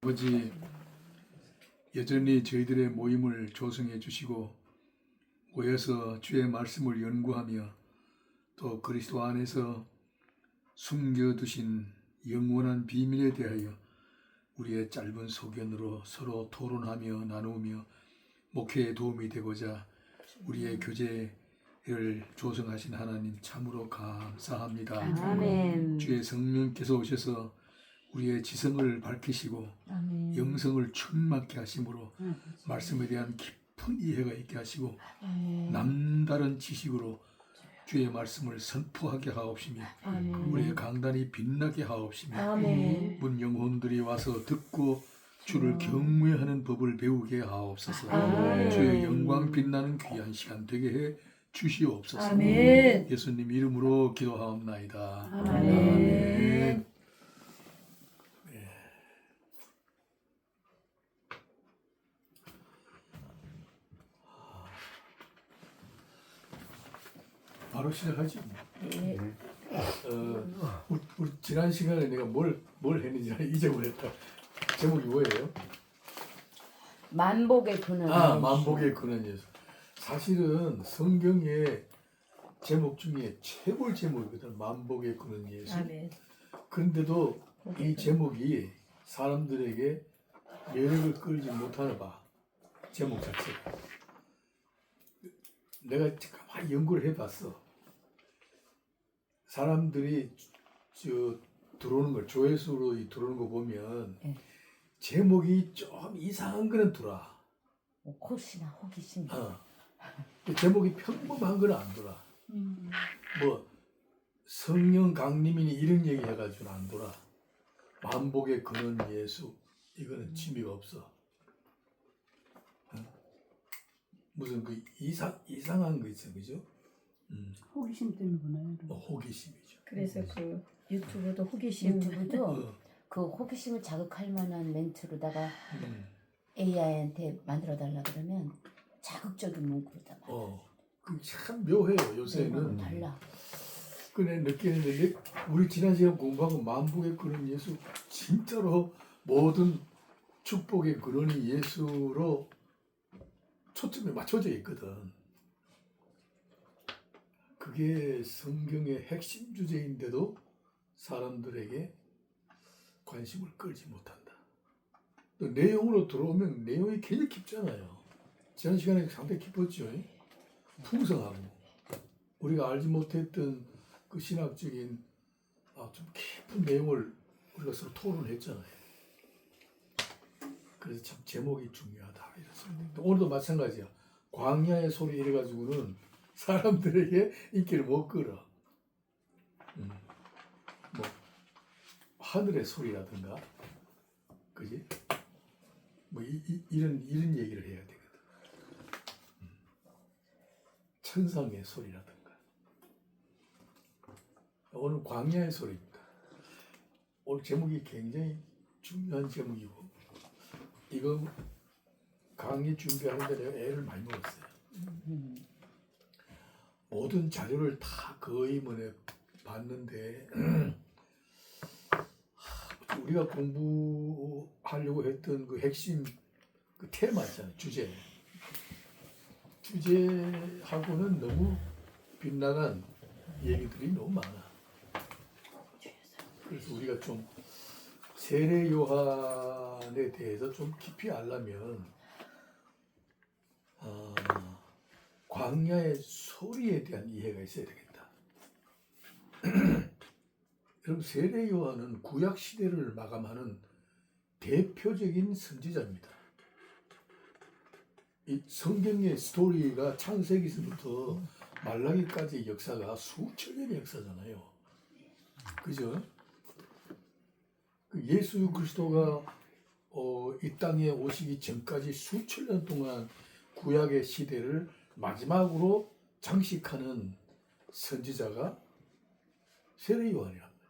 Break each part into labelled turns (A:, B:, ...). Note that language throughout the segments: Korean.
A: 아버지, 여전히 저희들의 모임을 조성해 주시고 모여서 주의 말씀을 연구하며 또 그리스도 안에서 숨겨두신 영원한 비밀에 대하여 우리의 짧은 소견으로 서로 토론하며 나누며 목회에 도움이 되고자 우리의 교제를 조성하신 하나님 참으로 감사합니다.
B: 아멘.
A: 주의 성령께서 오셔서 우리의 지성을 밝히시고
B: 아멘.
A: 영성을 충만케 하심으로 말씀에 대한 깊은 이해가 있게 하시고
B: 아멘.
A: 남다른 지식으로 주의 말씀을 선포하게 하옵시며
B: 아멘.
A: 우리의 강단이 빛나게 하옵시며
B: 아멘.
A: 문 영혼들이 와서 듣고 주를 경외하는 법을 배우게 하옵소서.
B: 아멘.
A: 주의 영광 빛나는 귀한 시간 되게 해 주시옵소서.
B: 아멘.
A: 예수님 이름으로 기도하옵나이다.
B: 아멘.
A: 바로 시작하지.
B: 네.
A: 우리 지난 시간에 내가 뭘 했는지 잊어버렸다. 제목이 뭐예요?
B: 만복의 근원.
A: 만복의 근원 예수. 사실은 성경의 제목 중에 최고의 제목이거든. 만복의 근원 예수.
B: 아멘.
A: 그런데도 이 제목이 사람들에게 매력을 끌지 못하나 봐. 제목 자체가. 내가 가만히 연구를 해봤어. 사람들이 들어오는 걸 조회수로 들어오는 거 보면
B: 네.
A: 제목이 좀 이상한 거는 들어와.
B: 혹시나 호기심.
A: 제목이 평범한 거는 안 들어와. 뭐 성령 강림이니 이런 얘기 해가지고는 안 돌아. 만복의 근원 예수 이거는 취미가 없어. 무슨 그 이상한 거 있어, 그죠?
C: 호기심 때문에 그래요.
A: 호기심이죠.
D: 그래서 그 유튜브도 호기심
B: 유튜브도 그 호기심을 자극할 만한 멘트로다가 AI한테 만들어 달라 그러면 자극적인 문구로다.
A: 그 참 묘해요 요새는.
B: 달라.
A: 그래 느끼는데 우리 지난 시간 공부한 거 만복의 근원 예수 진짜로 모든 축복의 근원이 예수로 초점이 맞춰져 있거든. 그게 성경의 핵심 주제인데도 사람들에게 관심을 끌지 못한다. 또 내용으로 들어오면 내용이 굉장히 깊잖아요. 지난 시간에 상당히 깊었죠. 풍성하고 우리가 알지 못했던 그 신학적인 좀 깊은 내용을 우리가 서로 토론했잖아요. 그래서 참 제목이 중요하다 이렇습니다. 오늘도 마찬가지야. 광야의 소리 이래가지고는 사람들에게 인기를 못 끌어. 뭐 하늘의 소리라든가, 그지? 뭐 이런 얘기를 해야 되거든. 천상의 소리라든가. 오늘 광야의 소리입니다. 오늘 제목이 굉장히 중요한 제목이고, 이거 강의 준비하는데 내가 애를 많이 먹었어요. 모든 자료를 다 거의 봤는데 우리가 공부하려고 했던 그 핵심 그 테마 있잖아요. 주제하고는 너무 빗나간 얘기들이 너무 많아. 그래서 우리가 좀 세례 요한에 대해서 좀 깊이 알려면 광야의 소리에 대한 이해가 있어야 되겠다. 여러분 세례 요한은 구약 시대를 마감하는 대표적인 선지자입니다. 이 성경의 스토리가 창세기서부터 말라기까지의 역사가 수천 년의 역사잖아요. 그죠? 예수 그리스도가 이 땅에 오시기 전까지 수천 년 동안 구약의 시대를 마지막으로 장식하는 선지자가 세례 요한이랍니다.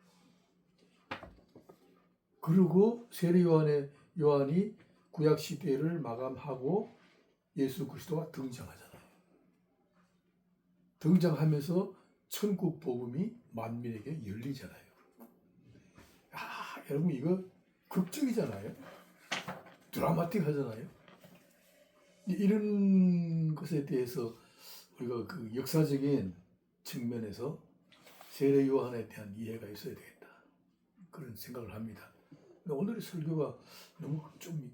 A: 그리고 세례 요한이 구약 시대를 마감하고 예수 그리스도가 등장하잖아요. 등장하면서 천국 복음이 만민에게 열리잖아요. 여러분 이거 극적이잖아요. 드라마틱하잖아요. 이런 것에 대해서 우리가 그 역사적인 측면에서 세례 요한에 대한 이해가 있어야 되겠다. 그런 생각을 합니다. 근데 오늘의 설교가 너무 좀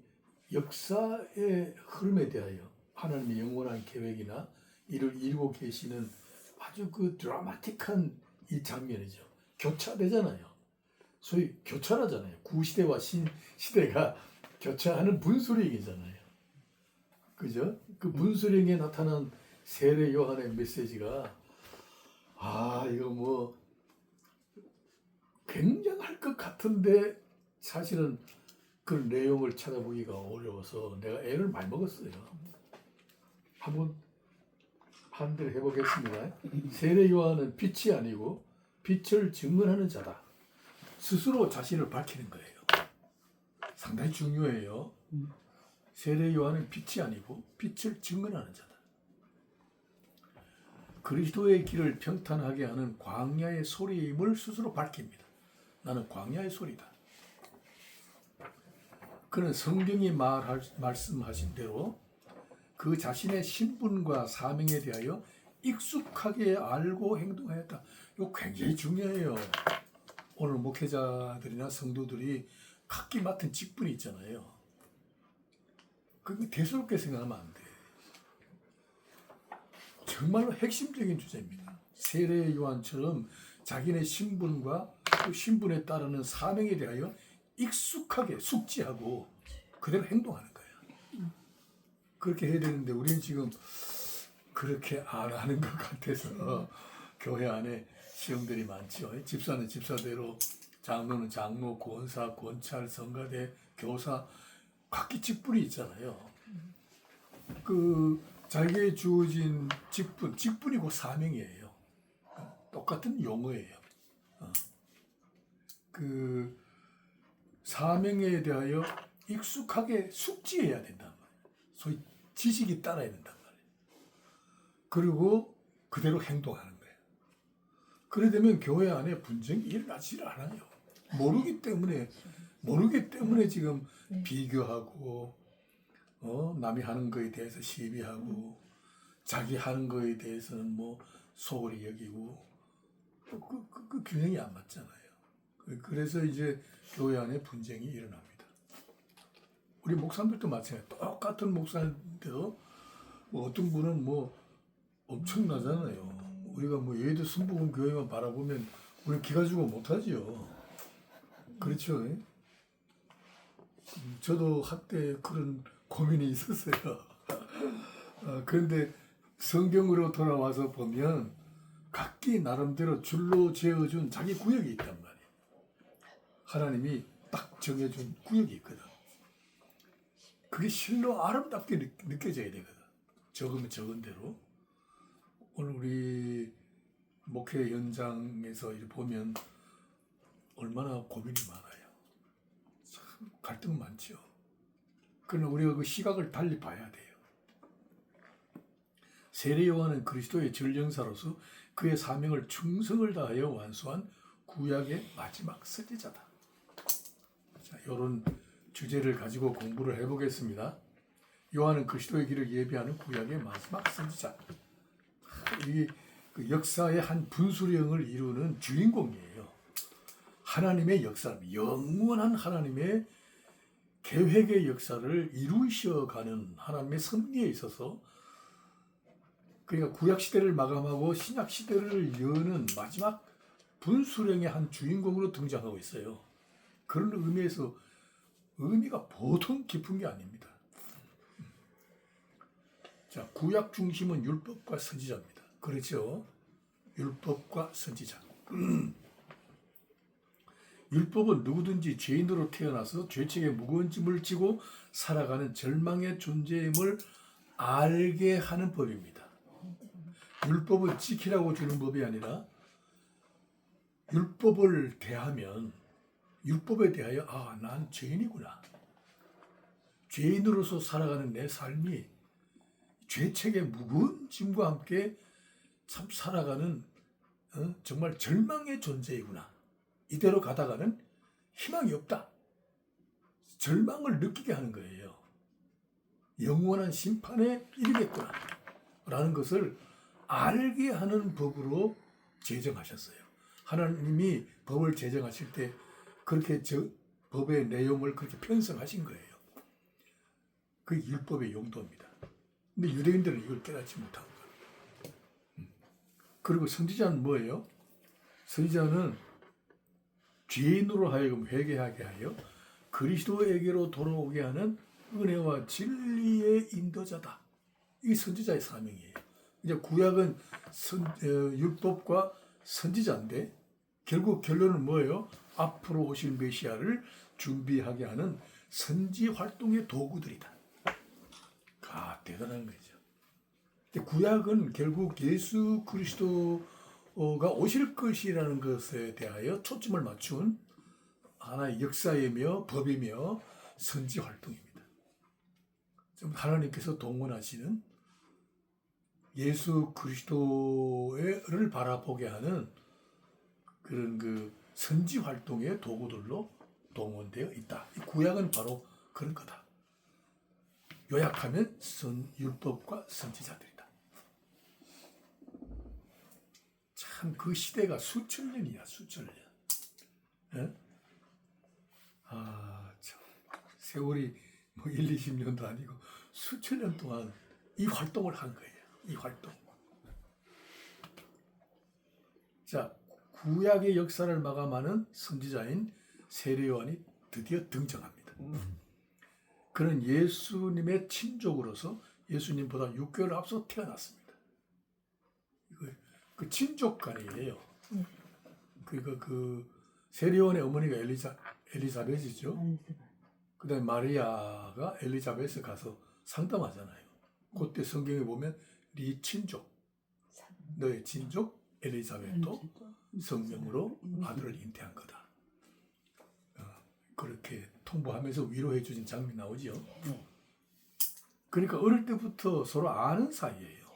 A: 역사의 흐름에 대하여 하나님의 영원한 계획이나 이를 이루고 계시는 아주 그 드라마틱한 이 장면이죠. 교차되잖아요. 소위 교차하잖아요. 구시대와 신시대가 교차하는 분수령이잖아요. 그죠? 그 분수령에 나타난 세례 요한의 메시지가 이거 뭐 굉장할 것 같은데 사실은 그 내용을 찾아보기가 어려워서 내가 애를 많이 먹었어요. 한번 한대로 해보겠습니다. 세례 요한은 빛이 아니고 빛을 증언하는 자다. 스스로 자신을 밝히는 거예요. 상당히 중요해요. 세례 요한은 빛이 아니고 빛을 증언하는 자다. 그리스도의 길을 평탄하게 하는 광야의 소리임을 스스로 밝힙니다. 나는 광야의 소리다. 그는 성경이 말씀하신 대로 그 자신의 신분과 사명에 대하여 익숙하게 알고 행동하였다. 이거 굉장히 중요해요. 오늘 목회자들이나 성도들이 각기 맡은 직분이 있잖아요. 그게 대수롭게 생각하면 안 돼. 정말로 핵심적인 주제입니다. 세례 요한처럼 자기네 신분과 그 신분에 따르는 사명에 대하여 익숙하게 숙지하고 그대로 행동하는 거예요. 그렇게 해야 되는데 우리는 지금 그렇게 안 하는 것 같아서 교회 안에 시험들이 많죠. 집사는 집사대로, 장로는 장로, 권사, 권찰, 성가대, 교사 각기 직분이 있잖아요. 그 자기의 주어진 직분이 곧 사명이에요. 똑같은 용어예요. 그 사명에 대하여 익숙하게 숙지해야 된단 말이에요. 소위 지식이 따라야 된단 말이에요. 그리고 그대로 행동하는 거예요. 그래 되면 교회 안에 분쟁이 일어나지를 않아요. 모르기 때문에 지금 비교하고 남이 하는 거에 대해서 시비하고 자기 하는 거에 대해서는 뭐 소홀히 여기고 그 균형이 안 맞잖아요. 그래서 이제 교회 안에 분쟁이 일어납니다. 우리 목사님들도 마찬가지예요. 똑같은 목사인데도 뭐 어떤 분은 뭐 엄청나잖아요. 우리가 뭐 예도 순복음 교회만 바라보면 우리 기가 죽어 못하지요. 그렇죠? 저도 한때 그런 고민이 있었어요. 그런데 성경으로 돌아와서 보면 각기 나름대로 줄로 지어준 자기 구역이 있단 말이에요. 하나님이 딱 정해준 구역이 있거든. 그게 실로 아름답게 느껴져야 되거든. 적으면 적은 대로. 오늘 우리 목회 현장에서 이렇게 보면 얼마나 고민이 많아요. 참 갈등 많죠. 그러나 우리가 그 시각을 달리 봐야 돼요. 세례 요한은 그리스도의 전령사로서 그의 사명을 충성을 다하여 완수한 구약의 마지막 선지자다. 자, 이런 주제를 가지고 공부를 해보겠습니다. 요한은 그리스도의 길을 예비하는 구약의 마지막 선지자. 이 그 역사의 한 분수령을 이루는 주인공이에요. 하나님의 역사, 영원한 하나님의 계획의 역사를 이루셔가는 하나님의 섭리에 있어서 그러니까 구약 시대를 마감하고 신약 시대를 여는 마지막 분수령의 한 주인공으로 등장하고 있어요. 그런 의미에서 의미가 보통 깊은 게 아닙니다. 자, 구약 중심은 율법과 선지자입니다. 그렇죠? 율법과 선지자. 율법은 누구든지 죄인으로 태어나서 죄책의 무거운 짐을 지고 살아가는 절망의 존재임을 알게 하는 법입니다. 율법은 지키라고 주는 법이 아니라 율법을 대하면 율법에 대하여 난 죄인이구나. 죄인으로서 살아가는 내 삶이 죄책의 무거운 짐과 함께 참 살아가는 정말 절망의 존재이구나. 이대로 가다가는 희망이 없다. 절망을 느끼게 하는 거예요. 영원한 심판에 이르겠구나 라는 것을 알게 하는 법으로 제정하셨어요. 하나님이 법을 제정하실 때 그렇게 법의 내용을 그렇게 편성하신 거예요. 그게 율법의 용도입니다. 근데 유대인들은 이걸 깨닫지 못한 거예요. 그리고 선지자는 뭐예요? 선지자는 죄인으로 하여금 회개하게 하여 그리스도에게로 돌아오게 하는 은혜와 진리의 인도자다. 이게 선지자의 사명이에요. 이제 구약은 율법과 선지자인데 결국 결론은 뭐예요? 앞으로 오실 메시아를 준비하게 하는 선지 활동의 도구들이다. 대단한 거죠. 구약은 결국 예수 그리스도가 오실 것이라는 것에 대하여 초점을 맞춘 하나의 역사이며 법이며 선지 활동입니다. 하나님께서 동원하시는 예수 그리스도를 바라보게 하는 그런 그 선지 활동의 도구들로 동원되어 있다. 이 구약은 바로 그런 거다. 요약하면 율법과 선지자들이다. 참 그 시대가 수천 년이야, 수천 년. 예? 참 세월이 뭐 1, 20년도 아니고 수천 년 동안 이 활동을 한 거예요. 이 활동. 자, 구약의 역사를 마감하는 선지자인 세례 요한이 드디어 등장합니다. 그는 예수님의 친족으로서 예수님보다 6개월 앞서 태어났습니다. 그 친족간이에요. 그 세례 요한의 어머니가 엘리사벳이죠. 그다음에 마리아가 엘리자벳에 가서 상담하잖아요. 그때 성경에 보면 네 친족, 너의 친족 엘리사벳도 성령으로 아들을 잉태한 거다. 그렇게 통보하면서 위로해 주신 장면이 나오죠. 그러니까 어릴 때부터 서로 아는 사이예요.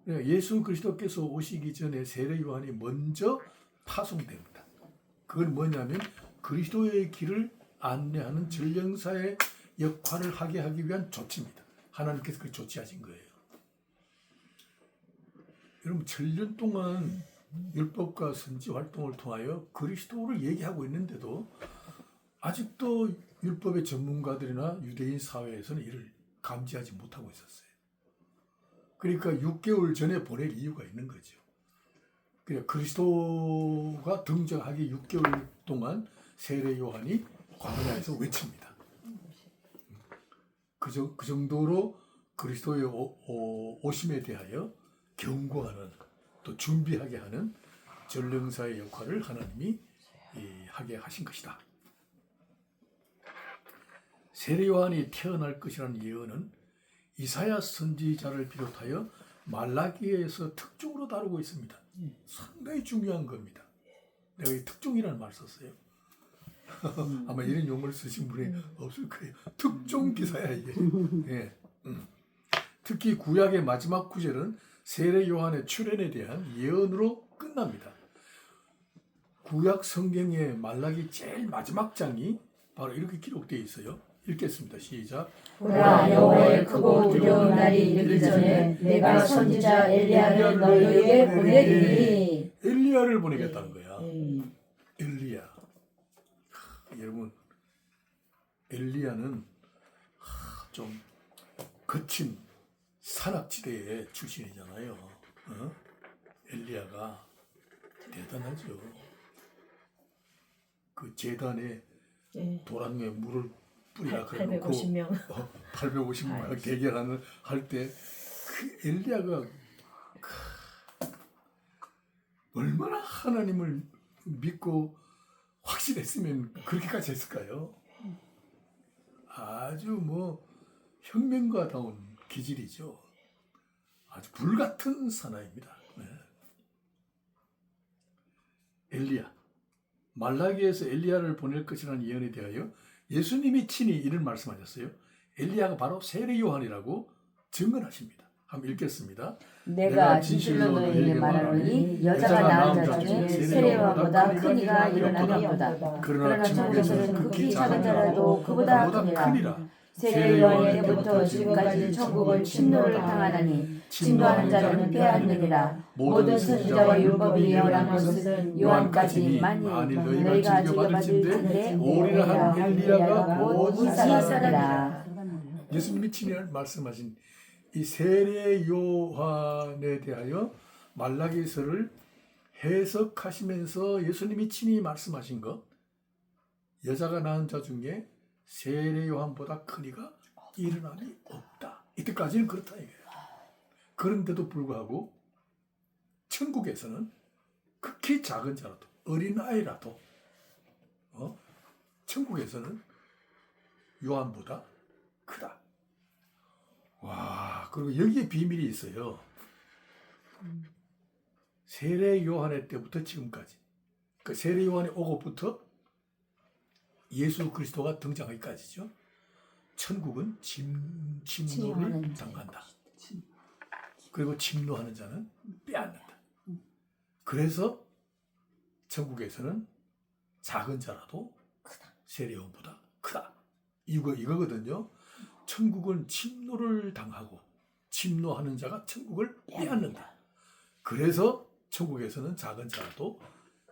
A: 그러니까 예수 그리스도께서 오시기 전에 세례 요한이 먼저 파송됩니다. 그건 뭐냐면 그리스도의 길을 안내하는 전령사의 역할을 하게 하기 위한 조치입니다. 하나님께서 그렇게 조치하신 거예요. 여러분 7년 동안 율법과 선지 활동을 통하여 그리스도를 얘기하고 있는데도 아직도 율법의 전문가들이나 유대인 사회에서는 이를 감지하지 못하고 있었어요. 그러니까 6개월 전에 보낼 이유가 있는 거죠. 그러니까 그리스도가 등장하기 6개월 동안 세례 요한이 광야에서 외칩니다. 그 정도로 그리스도의 오심에 대하여 경고하는 또 준비하게 하는 전령사의 역할을 하나님이 하게 하신 것이다. 세례 요한이 태어날 것이라는 예언은 이사야 선지자를 비롯하여 말라기에서 특종으로 다루고 있습니다. 상당히 중요한 겁니다. 내가 이 특종이라는 말 썼어요. 아마 이런 용어를 쓰신 분이 없을 거예요. 특종 기사야 이게. 예. 특히 구약의 마지막 구절은 세례 요한의 출현에 대한 예언으로 끝납니다. 구약 성경의 말라기 제일 마지막 장이 바로 이렇게 기록되어 있어요. 읽겠습니다. 시작.
D: 보라, 여호와의 크고 두려운 날이 이르기 전에 내가 선지자 엘리야를 너희에게 보내리니.
A: 엘리야를 보내겠다는 거야. 엘리야. 여러분, 엘리야는 좀 거친 산악지대의 출신이잖아요. 엘리야가 대단하죠. 그 제단에 도랑에 물을 뿌리라 그래놓고 850명 대결하는 할 때 그 엘리야가 얼마나 하나님을 믿고 확신했으면 그렇게까지 했을까요? 아주 뭐 혁명가다운 기질이죠. 아주 불같은 사나이입니다. 네. 엘리야. 말라기에서 엘리야를 보낼 것이라는 예언에 대하여 예수님이 친히 이런 말씀하셨어요. 엘리야가 바로 세례 요한이라고 증언하십니다. 한번 읽겠습니다.
B: 내가 진실로 너희에게 말하노니 여자가 낳은 자 중에 세례 요한보다 큰 이가 일어나려니보다. 그러나 천국에서는 극히 작은 자라도 그보다 크니라. 세례 요한 때부터 지금까지 천국을 침노를 당하나니 침노하는 자는 빼앗느니라. 모든 선지자와 율법이 예언한 것은 요한까지만이 너희가 즐겨받을 텐데 오리라 한 엘리야가 곧 이 사람이라.
A: 예수님이 친히 말씀하신 이 세례 요한에 대하여 말라기서를 해석하시면서 예수님이 친히 말씀하신 것, 여자가 낳은 자 중에 세례 요한보다 큰 이가 일어남이 없다. 이때까지는 그렇다 이거예요. 그런데도 불구하고 천국에서는 극히 작은 자라도 어린아이라도 천국에서는 요한보다 크다. 와, 그리고 여기에 비밀이 있어요. 세례 요한의 때부터 지금까지, 그 세례 요한이 오고부터 예수 그리스도가 등장하기까지죠. 천국은 침노를 당한다. 그리고 침노하는 자는 빼앗는다. 그래서 천국에서는 작은 자라도 세례 요한보다 크다. 이거거든요. 천국은 침노를 당하고 침노하는 자가 천국을 빼앗는다. 그래서 천국에서는 작은 자라도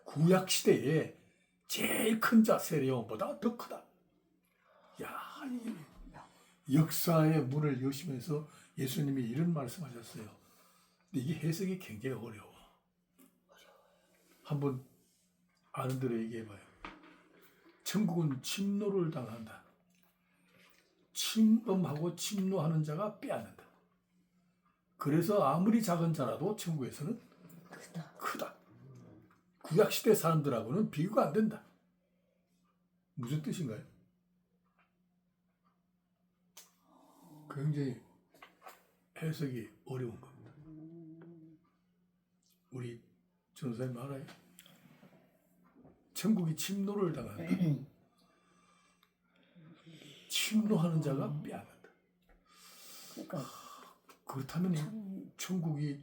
A: 구약 시대에 제일 큰 자 세례 요한보다 더 크다. 야, 역사의 문을 여시면서 예수님이 이런 말씀하셨어요. 근데 이게 해석이 굉장히 어려워. 한번 아는 대로 얘기해봐요. 천국은 침노를 당한다. 침범하고 침노하는 자가 빼앗는다. 그래서 아무리 작은 자라도 천국에서는 크다. 구약시대 사람들하고는 비교가 안 된다. 무슨 뜻인가요? 굉장히 해석이 어려운 겁니다. 우리 전사님 알아요? 천국이 침노를 당한다. 침노하는 자가 빼앗는다.
B: 그러니까
A: 그렇다면 이 천국이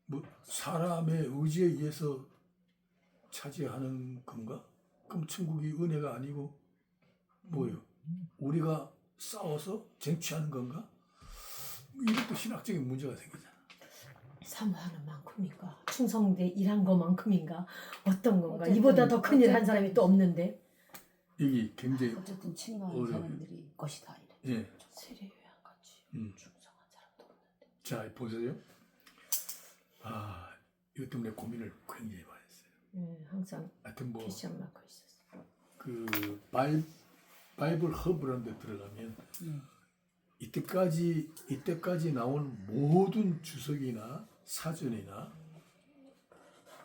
A: 뭐 사람의 의지에 의해서 차지하는 건가? 그럼 천국이 은혜가 아니고 뭐예요? 우리가 싸워서 쟁취하는 건가? 이것도 신학적인 문제가 생기잖아.
D: 사모하는 만큼인가? 충성돼 일한 것만큼인가? 어떤 건가? 이보다 더 큰 일 한 사람이 또 없는데.
A: 이게 굉장히
B: 어쨌든 침노하는 사람들이 것이다. 이래.
A: 예.
D: 세례 요한 같이 충성한 사람도 없는데.
A: 자 보세요. 아 이것 때문에 고민을 굉장히 많이 했어요.
D: 항상
A: 하여튼 뭐
D: 퀘스천 마크 있었어.
A: 그 바이블 허브라는 데 들어가면 이때까지 나온 모든 주석이나 사전이나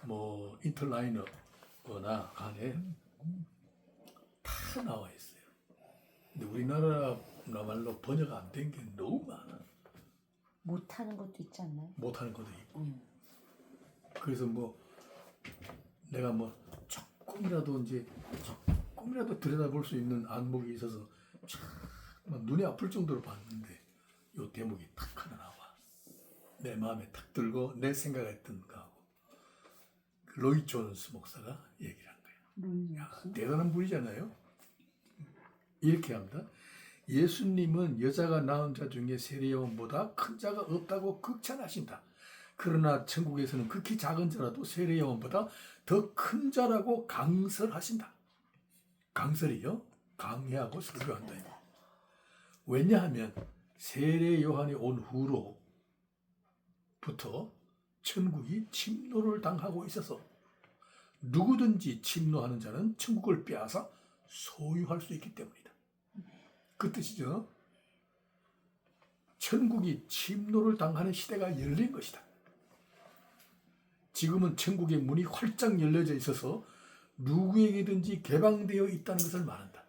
A: 뭐 인터라이너나 간에 다 나와 있어요. 근데 우리나라 말로 번역 안 된 게 너무 많아.
B: 못하는 것도 있지 않나요?
A: 못하는 것도 있고. 그래서 뭐 내가 뭐 조금이라도 들여다볼 수 있는 안목이 있어서 막 눈이 아플 정도로 봤는데 요 대목이 탁 하나 나와. 내 마음에 탁 들고 내 생각했던 거하고 로이 존스 목사가 얘기를 한 거예요. 야, 대단한 분이잖아요. 이렇게 합니다. 예수님은 여자가 낳은 자 중에 세례 요한보다 큰 자가 없다고 극찬하신다. 그러나 천국에서는 극히 작은 자라도 세례 요한보다 더 큰 자라고 강설하신다. 강설이요? 강해하고 설교한다. 왜냐하면 세례 요한이 온 후로부터 천국이 침노를 당하고 있어서 누구든지 침노하는 자는 천국을 빼앗아 소유할 수 있기 때문이다. 그 뜻이죠. 천국이 침노를 당하는 시대가 열린 것이다. 지금은 천국의 문이 활짝 열려져 있어서 누구에게든지 개방되어 있다는 것을 말한다.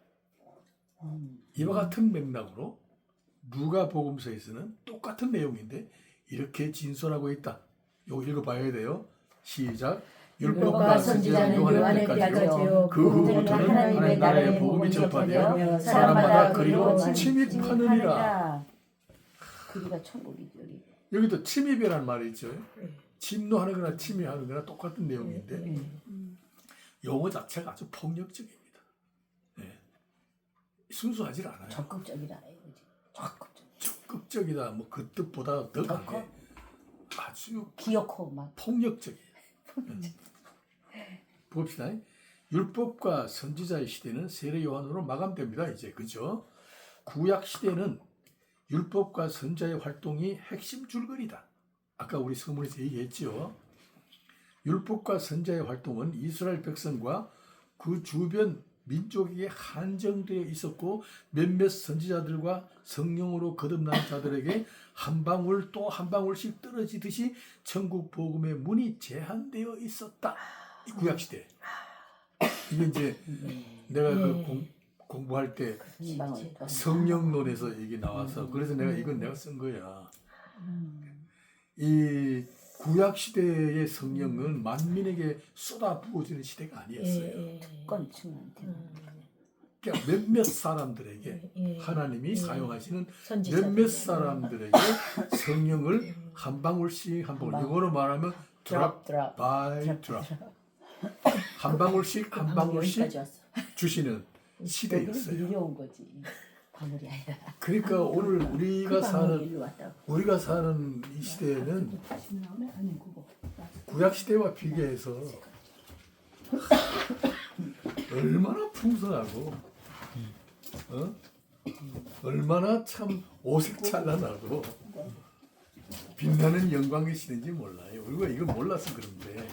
A: 이와 같은 맥락으로 누가복음서에서는 똑같은 내용인데 이렇게 진술하고 있다. 이거 읽어봐야 돼요. 시작. 율법과 선지자는 요한의 때까지요. 그 후부터는 하나님의 나라의 복음이 전파되어 사람마다 그리로 침입하느니라.
B: 그리가 천국이 여기.
A: 여기도 침입이라는 말이 있죠. 침노하는 거나 침입하는 거나 똑같은 내용인데 용어 자체가 아주 폭력적입니다. 네. 순수하지 않아요.
B: 적극적이다 이거지. 적극적.
A: 적극적이다. 뭐 그 뜻보다 더
B: 더
A: 강해. 아주
B: 기어코 막.
A: 폭력적이에요. 봅시다. 율법과 선지자의 시대는 세례 요한으로 마감됩니다. 이제 그죠? 구약 시대는 율법과 선지자의 활동이 핵심 줄거리다. 아까 우리 서문에서 얘기했죠. 율법과 선지자의 활동은 이스라엘 백성과 그 주변 민족에게 한정되어 있었고 몇몇 선지자들과 성령으로 거듭난 자들에게 한 방울 또 한 방울씩 떨어지듯이 천국 복음의 문이 제한되어 있었다. 이 구약 시대. 이게 이제 내가 그 공부할 때 성령론에서 이게 나와서 그래서 내가 이건 내가 쓴 거야. 이 구약 시대의 성령은 만민에게 쏟아 부어지는 시대가 아니었어요.
B: 특권층한테.
A: 그러니까 몇몇 사람들에게 하나님이 사용하시는
D: 선지자들.
A: 몇몇 사람들에게 성령을 한 방울씩 한 방울. 영어로 말하면 drop
B: 드랍.
A: by drop. 한 방울씩 한 방울씩
B: 여기까지 왔어.
A: 주시는 시대였어요.
B: 밀려온 거지. 방울이 아니라.
A: 그러니까 오늘 우리가
B: 그 방울이
A: 사는
B: 일로 왔다고.
A: 우리가 사는 이 시대는
C: 다시 나오네. 아니 그거.
A: 구약 시대와 비교해서 얼마나 풍성하고 얼마나 참 오색찬란하고 빛나는 영광의 시대인지 몰라요. 우리가 이걸 몰라서 그런데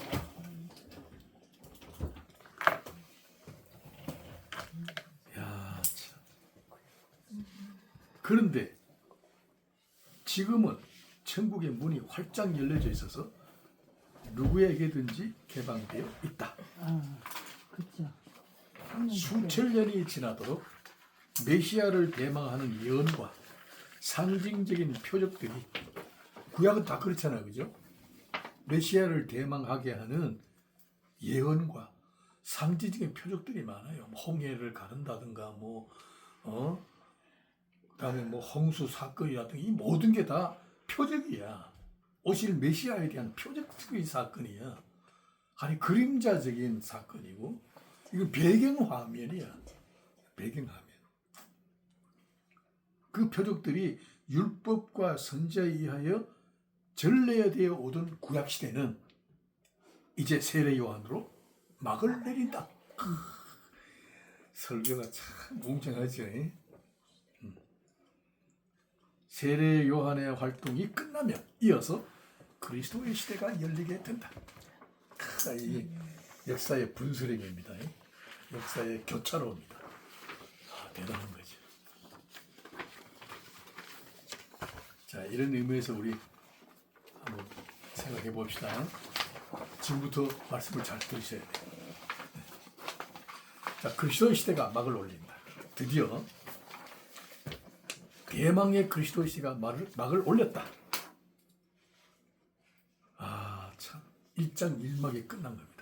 A: 야, 참. 그런데 지금은 천국의 문이 활짝 열려져 있어서 누구에게든지 개방되어 있다.
C: 그렇죠.
A: 수천 년이 지나도록 메시아를 대망하는 예언과 상징적인 표적들이 구약은 다 그렇잖아요, 그죠? 메시아를 대망하게 하는 예언과 상징적인 표적들이 많아요. 뭐 홍해를 가른다든가, 그다음에 뭐 홍수 사건이라든가 이 모든 게 다 표적이야. 오실 메시아에 대한 표적적인 사건이야. 아니 그림자적인 사건이고 이건 배경화면이야. 배경화면. 그 표적들이 율법과 선지자에 의하여 전래되어 오던 구약 시대는 이제 세례 요한으로 막을 내린다. 설교가 참 웅장하죠. 세례 요한의 활동이 끝나면 이어서 그리스도의 시대가 열리게 된다. 이 역사의 분수령입니다. 역사의 교차로입니다. 대단한 거죠. 자, 이런 의미에서 우리 한번 생각해 봅시다. 지금부터 말씀을 잘 들으셔야 돼요. 자, 그리스도의 시대가 막을 올린다. 드디어 대망의 그리스도의 시대가 막을 올렸다. 참 1장 1막이 끝난 겁니다.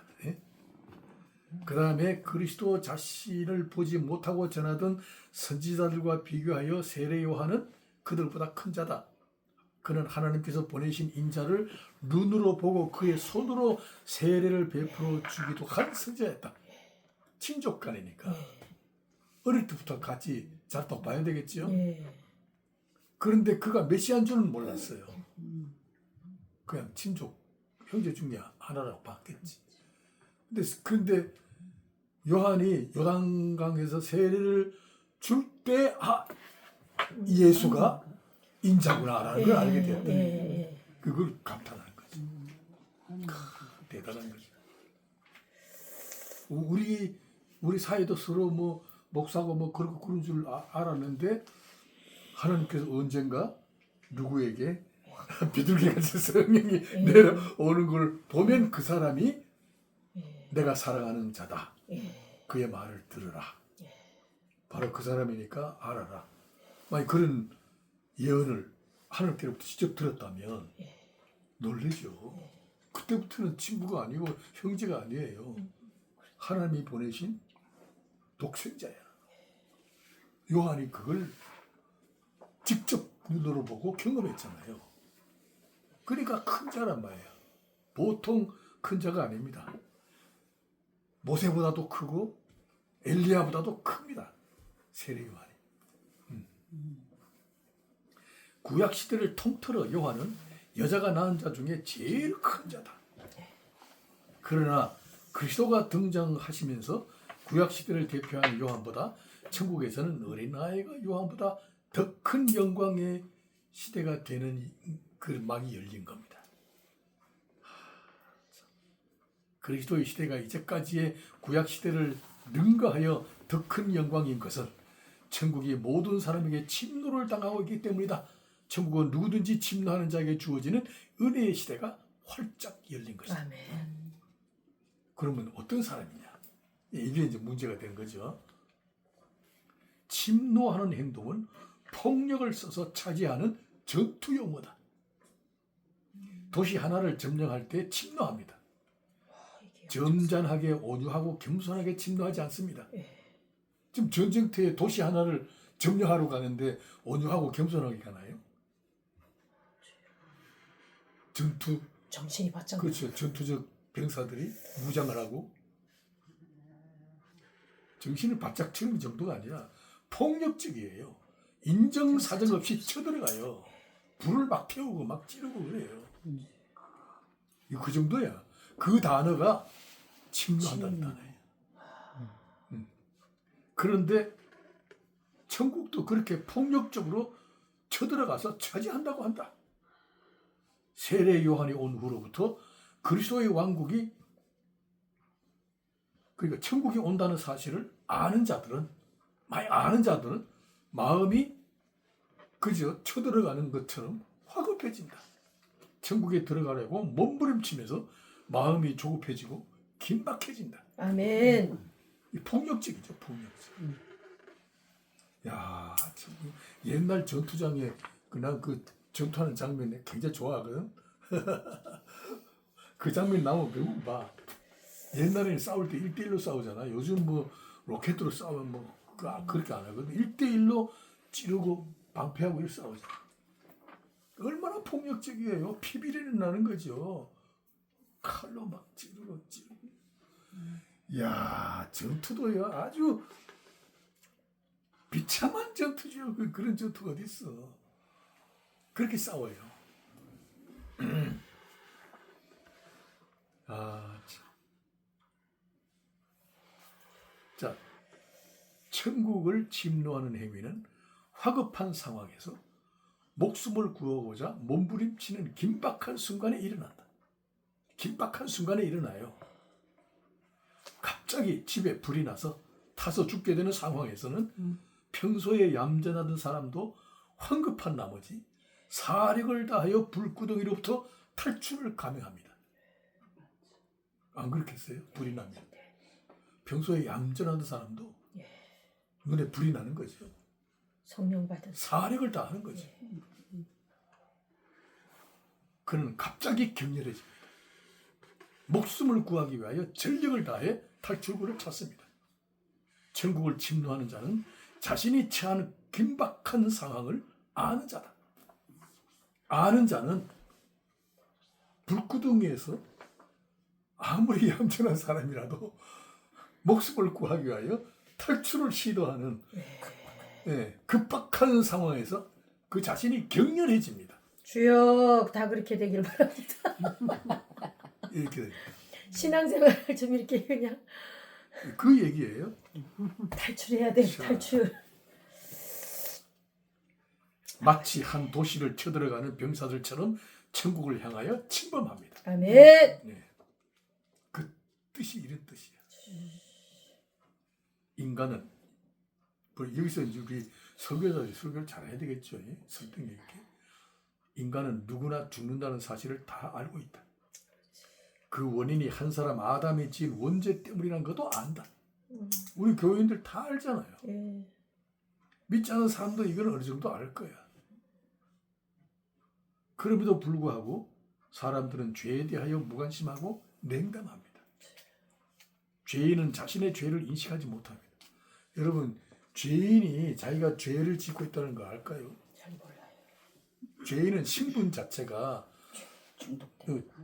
A: 그 다음에 그리스도 자신을 보지 못하고 전하던 선지자들과 비교하여 세례 요한은 그들보다 큰 자다. 그는 하나님께서 보내신 인자를 눈으로 보고 그의 손으로 세례를 베풀어 주기도 한 선지자였다. 친족간이니까 어릴 때부터 같이 잘 봐야 되겠죠. 그런데 그가 메시아인 줄은 몰랐어요. 그냥 친족 형제 중에 하나라고 봤겠지. 근데 요한이 요단강에서 세례를 줄 때 예수가 인자구나라는 걸 알게 되었더니 그걸 감탄하는 거지. 대단한 거지. 우리 사이도 서로 뭐 목사고 뭐 그런 줄 알았는데 하나님께서 언젠가 누구에게 비둘기같이 성령이 내려오는 걸 보면 그 사람이 내가 사랑하는 자다. 그의 말을 들으라. 바로 그 사람이니까 알아라. 만약 그런 예언을 하나님께로부터 직접 들었다면 놀라죠. 그때부터는 친구가 아니고 형제가 아니에요. 하나님이 보내신 독생자야. 요한이 그걸 직접 눈으로 보고 경험했잖아요. 그러니까 큰 자란 말이에요. 보통 큰 자가 아닙니다. 모세보다도 크고 엘리야보다도 큽니다. 세례 요한이. 구약 시대를 통틀어 요한은 여자가 낳은 자 중에 제일 큰 자다. 그러나 그리스도가 등장하시면서 구약 시대를 대표하는 요한보다 천국에서는 어린아이가 요한보다 더 큰 영광의 시대가 되는 그 막이 열린 겁니다. 그리스도의 시대가 이제까지의 구약 시대를 능가하여 더 큰 영광인 것은 천국이 모든 사람에게 침노를 당하고 있기 때문이다. 천국은 누구든지 침노하는 자에게 주어지는 은혜의 시대가 활짝 열린 것이다.
D: 아멘.
A: 그러면 어떤 사람이냐? 이게 이제 문제가 되는 거죠. 침노하는 행동은 폭력을 써서 차지하는 전투 용어다. 도시 하나를 점령할 때 침노합니다. 점잖하게 온유하고 겸손하게 침노하지 않습니다. 지금 전쟁터에 도시 하나를 점령하러 가는데 온유하고 겸손하게 가나요? 전투
D: 정신이 바짝.
A: 그렇죠. 전투적 병사들이 무장을 하고 정신을 바짝 차리는 정도가 아니라 폭력적이에요. 인정사정 없이 쳐들어가요. 불을 막 태우고 막 찌르고 그래요. 그 정도야. 그 단어가 침노한다는 단어예요. 그런데 천국도 그렇게 폭력적으로 쳐들어가서 차지한다고 한다. 세례 요한이 온 후로부터 그리스도의 왕국이 그러니까 천국이 온다는 사실을 많이 아는 자들은 마음이 그저 쳐들어가는 것처럼 화급해진다. 천국에 들어가려고 몸부림치면서 마음이 조급해지고 긴박해진다.
D: 아멘.
A: 폭력적이죠, 폭력적. 야, 참, 옛날 전투장에 난 그 전투하는 장면이 굉장히 좋아하거든. 그 장면 나오면 배우고 봐. 옛날에는 싸울 때 1대1로 싸우잖아. 요즘 뭐 로켓으로 싸우면 뭐 그렇게 안 하거든. 1대1로 찌르고 방패하고 이렇게 싸우잖아. 얼마나 폭력적이에요. 피비린내 나는 거죠. 칼로 막 찌르고. 이야, 전투도요. 아주 비참한 전투죠. 그런 전투가 어디 있어. 그렇게 싸워요. 아, 참. 자, 천국을 침노하는 행위는 화급한 상황에서 목숨을 구하고자 몸부림치는 긴박한 순간에 일어난다. 긴박한 순간에 일어나요. 갑자기 집에 불이 나서 타서 죽게 되는 상황에서는 평소에 얌전하던 사람도 황급한 나머지 사력을 다하여 불구덩이로부터 탈출을 감행합니다. 안 그렇겠어요? 불이 나면. 평소에 얌전하던 사람도 눈에 불이 나는 거죠.
D: 성령 받은
A: 사력을 다하는 거죠. 그는 갑자기 격렬해집니다. 목숨을 구하기 위하여 전력을 다해 탈출구를 찾습니다. 천국을 침노하는 자는 자신이 처한 긴박한 상황을 아는 자다. 아는 자는 불구덩이에서 아무리 얌전한 사람이라도 목숨을 구하기 위하여 탈출을 시도하는 급박한 상황에서 그 자신이 격렬해집니다.
D: 주여 다 그렇게 되길 바랍니다.
A: 이렇게 됩니다.
D: 신앙생활을 좀 이렇게 그냥
A: 그 얘기예요.
D: 탈출해야 돼.
A: 자.
D: 탈출.
A: 마치 한 도시를 쳐들어가는 병사들처럼 천국을 향하여 침범합니다.
D: 아멘.
A: 네. 그 뜻이 이런 뜻이야. 인간은 뭐 여기서 이제 우리 설교자들이 설교를 잘해야 되겠죠. 설득력 있게. 인간은 누구나 죽는다는 사실을 다 알고 있다. 그 원인이 한 사람 아담이 지은 원죄 때문이라는 것도 안다. 우리 교인들 다 알잖아요.
D: 예.
A: 믿지 않은 사람도 이걸 어느 정도 알 거야. 그럼에도 불구하고 사람들은 죄에 대하여 무관심하고 냉담합니다. 죄인은 자신의 죄를 인식하지 못합니다. 여러분, 죄인이 자기가 죄를 짓고 있다는 거 알까요?
D: 잘 몰라요.
A: 죄인은 신분 자체가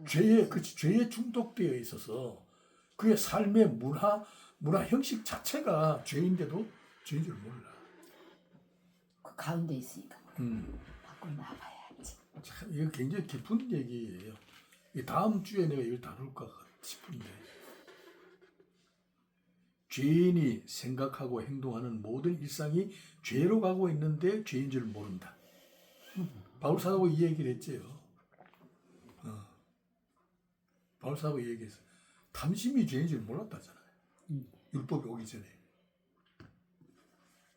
A: 죄에 중독되어 있어서 그의 삶의 문화 형식 자체가 죄인데도 죄인 줄 몰라.
B: 가운데 있으니까
A: 음.
B: 밖으로 나가야지.
A: 참 이거 굉장히 깊은 얘기예요. 이 다음 주에 내가 이걸 다룰까 싶은데 죄인이 생각하고 행동하는 모든 일상이 죄로 가고 있는데 죄인 줄 모른다. 바울 사도가 이 얘기를 했지요. 바울 사도가 이 얘기했어. 탐심이 죄인 줄 몰랐다잖아요. 율법이 오기 전에.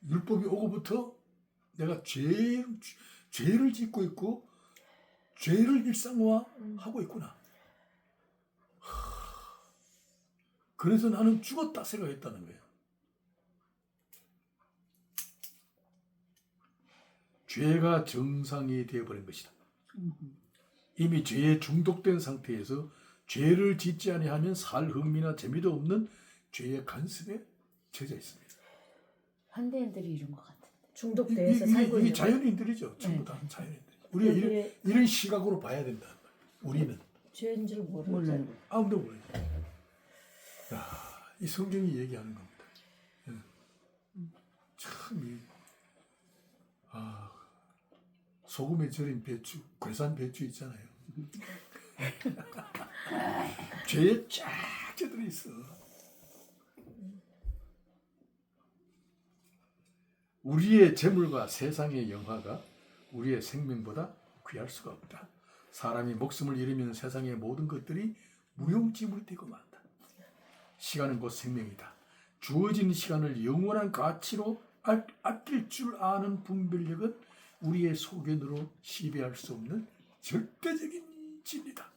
A: 율법이 오고부터 내가 죄를 짓고 있고 죄를 일상화하고 있구나. 그래서 나는 죽었다 생각했다는 거예요. 죄가 정상이 되어버린 것이다. 이미 죄에 중독된 상태에서 죄를 짓지 아니하면 살 흥미나 재미도 없는 죄의 간섭에 처져 있습니다.
B: 현대인들이 이런 것 같은데.
D: 중독돼서 살고
A: 이게
D: 있는
A: 자연인들이죠. 전부 다 자연인들. 우리가 이런 시각으로 봐야 된다. 우리는.
D: 죄인 줄 모르죠.
C: 몰라요.
A: 아무도 몰라요. 이 성경이 얘기하는 겁니다. 참, 소금에 절인 배추, 괴산 배추 있잖아요. 죄에 쫙 젖어 있어. 우리의 재물과 세상의 영화가 우리의 생명보다 귀할 수가 없다. 사람이 목숨을 잃으면 세상의 모든 것들이 무용지물이 되고 만다. 시간은 곧 생명이다. 주어진 시간을 영원한 가치로 아낄 줄 아는 분별력은 우리의 소견으로 시비할 수 없는 절대적인 진리다.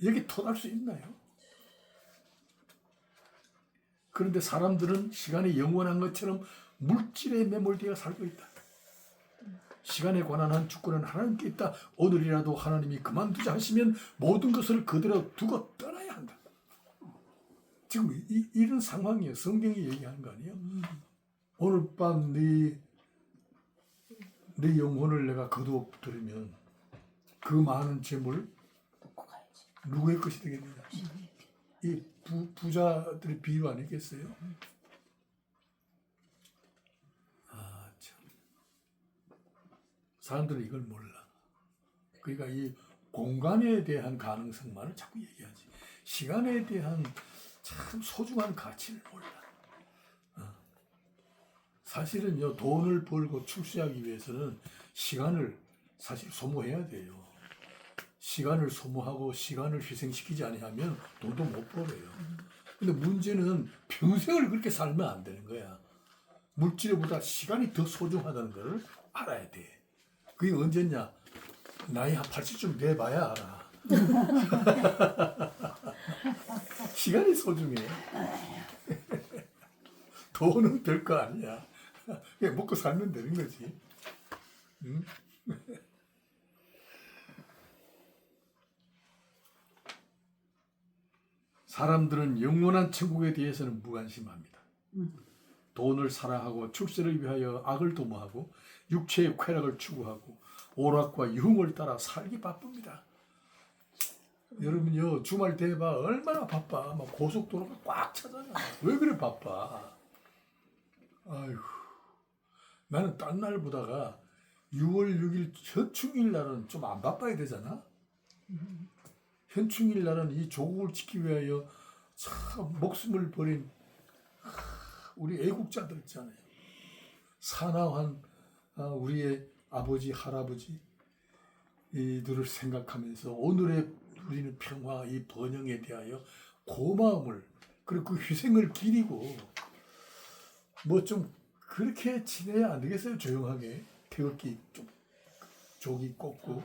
A: 여기 토달 수 있나요? 그런데 사람들은 시간이 영원한 것처럼 물질에 매몰되어 살고 있다. 시간에 관한 한 주권은 하나님께 있다. 오늘이라도 하나님이 그만두자 하시면 모든 것을 그대로 두고 떠나야 한다. 지금 이런 상황이에요. 성경이 얘기하는 거 아니에요? 오늘 밤 네 영혼을 내가 거두어들으면 그 많은 재물
B: 놓고 가야지.
A: 누구의 것이 되겠느냐? 이 부자들의 비유 아니겠어요? 참. 사람들은 이걸 몰라. 그러니까 이 공간에 대한 가능성만을 자꾸 얘기하지. 시간에 대한 참 소중한 가치를 몰라. 사실은요, 돈을 벌고 출세하기 위해서는 시간을 사실 소모해야 돼요. 시간을 소모하고 시간을 희생시키지 아니하면 돈도 못 벌어요. 근데 문제는 평생을 그렇게 살면 안 되는 거야. 물질보다 시간이 더 소중하다는 걸 알아야 돼. 그게 언제냐? 나이 한 80쯤 돼봐야 알아. 시간이 소중해. 돈은 별거 아니야. 그냥 먹고 살면 되는 거지. 응? 사람들은 영원한 천국에 대해서는 무관심합니다. 돈을 사랑하고 출세를 위하여 악을 도모하고 육체의 쾌락을 추구하고 오락과 유흥을 따라 살기 바쁩니다. 여러분요, 주말 돼봐 얼마나 바빠. 막 고속도로가 꽉 차잖아. 왜 그래 바빠? 아이고, 나는 딴 날 보다가 6월 6일 현충일 날은 좀 안 바빠야 되잖아. 현충일 날은 이 조국을 지키기 위하여 참 목숨을 버린 우리 애국자들 있잖아요. 사나운 우리의 아버지, 할아버지 이들을 생각하면서 오늘의 우리는 평화, 이 번영에 대하여 고마움을 그리고 그 희생을 기리고 뭐 좀 그렇게 지내야 안 되겠어요? 조용하게 태극기 좀 조기 꽂고.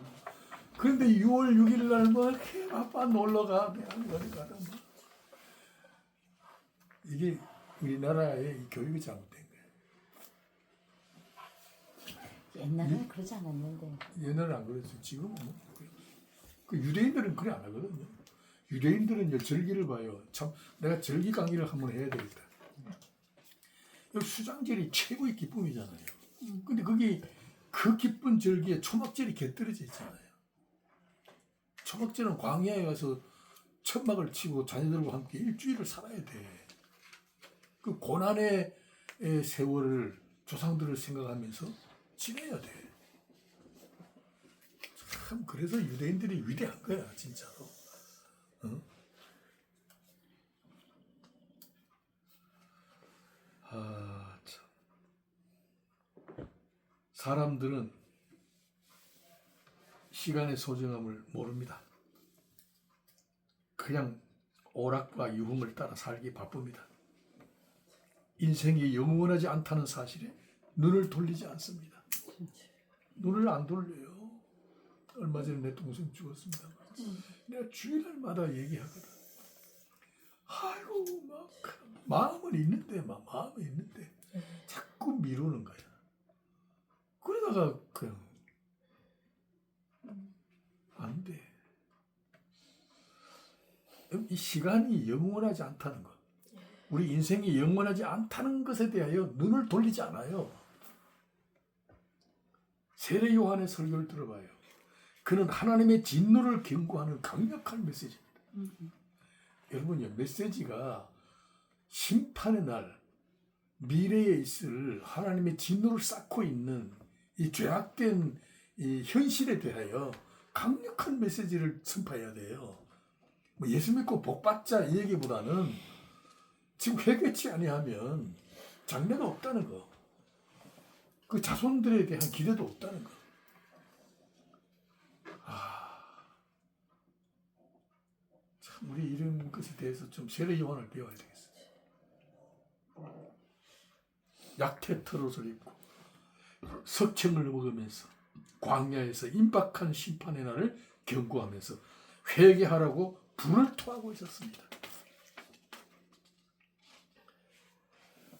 A: 그런데 6월 6일 날 뭐 이렇게 아빠 놀러가 하는 거니까 뭐. 이게 우리나라의 이 교육이 잘못된 거예요.
B: 옛날에는 그러지 않았는데.
A: 옛날은 안 그랬어요. 지금은 뭐. 그 유대인들은 그래 안 하거든요. 유대인들은 절기를 봐요. 참 내가 절기 강의를 한번 해야 되겠다. 여기 수장절이 최고의 기쁨이잖아요. 근데 거기 그 기쁜 절기에 초막절이 곁들여져 있잖아요. 초막절은 광야에 가서 천막을 치고 자녀들과 함께 일주일을 살아야 돼. 그 고난의 세월을 조상들을 생각하면서 지내야 돼. 참 그래서 유대인들이 위대한 거야 진짜로. 어? 아 참. 사람들은 시간의 소중함을 모릅니다. 그냥 오락과 유흥을 따라 살기 바쁩니다. 인생이 영원하지 않다는 사실에 눈을 돌리지 않습니다. 눈을 안 돌려요. 얼마 전에 내 동생 죽었습니다. 내가 주일날마다 얘기하거든. 아이고 막 마음은 있는데 마음은 있는데 자꾸 미루는 거야. 그러다가 그냥 안 돼. 이 시간이 영원하지 않다는 것, 우리 인생이 영원하지 않다는 것에 대하여 눈을 돌리지 않아요. 세례 요한의 설교를 들어봐요. 그는 하나님의 진노를 경고하는 강력한 메시지입니다. 여러분요, 메시지가 심판의 날, 미래에 있을 하나님의 진노를 쌓고 있는 이 죄악된 이 현실에 대하여 강력한 메시지를 선포해야 돼요. 뭐 예수 믿고 복 받자 이 얘기보다는 지금 회개치 아니하면 장래가 없다는 거, 그 자손들에 대한 기대도 없다는 거. 참 우리 이런 것에 대해서 좀 세례 요한을 배워야 되겠어. 약태 털옷을 입고 석청을 먹으면서 광야에서 임박한 심판의 날을 경고하면서 회개하라고 불을 토하고 있었습니다.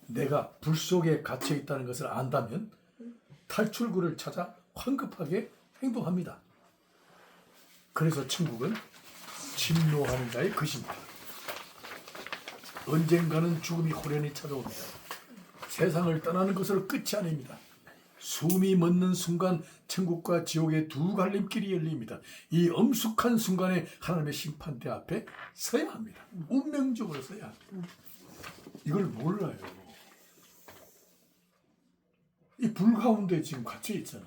A: 내가 불 속에 갇혀 있다는 것을 안다면 탈출구를 찾아 황급하게 행동합니다. 그래서 천국은 진노하는 자의 것입니다. 언젠가는 죽음이 호련히 찾아옵니다. 세상을 떠나는 것으로 끝이 아닙니다. 숨이 멎는 순간 천국과 지옥의 두 갈림길이 열립니다. 이 엄숙한 순간에 하나님의 심판대 앞에 서야 합니다. 운명적으로 서야 합니다. 이걸 몰라요. 이 불 가운데 지금 갇혀 있잖아.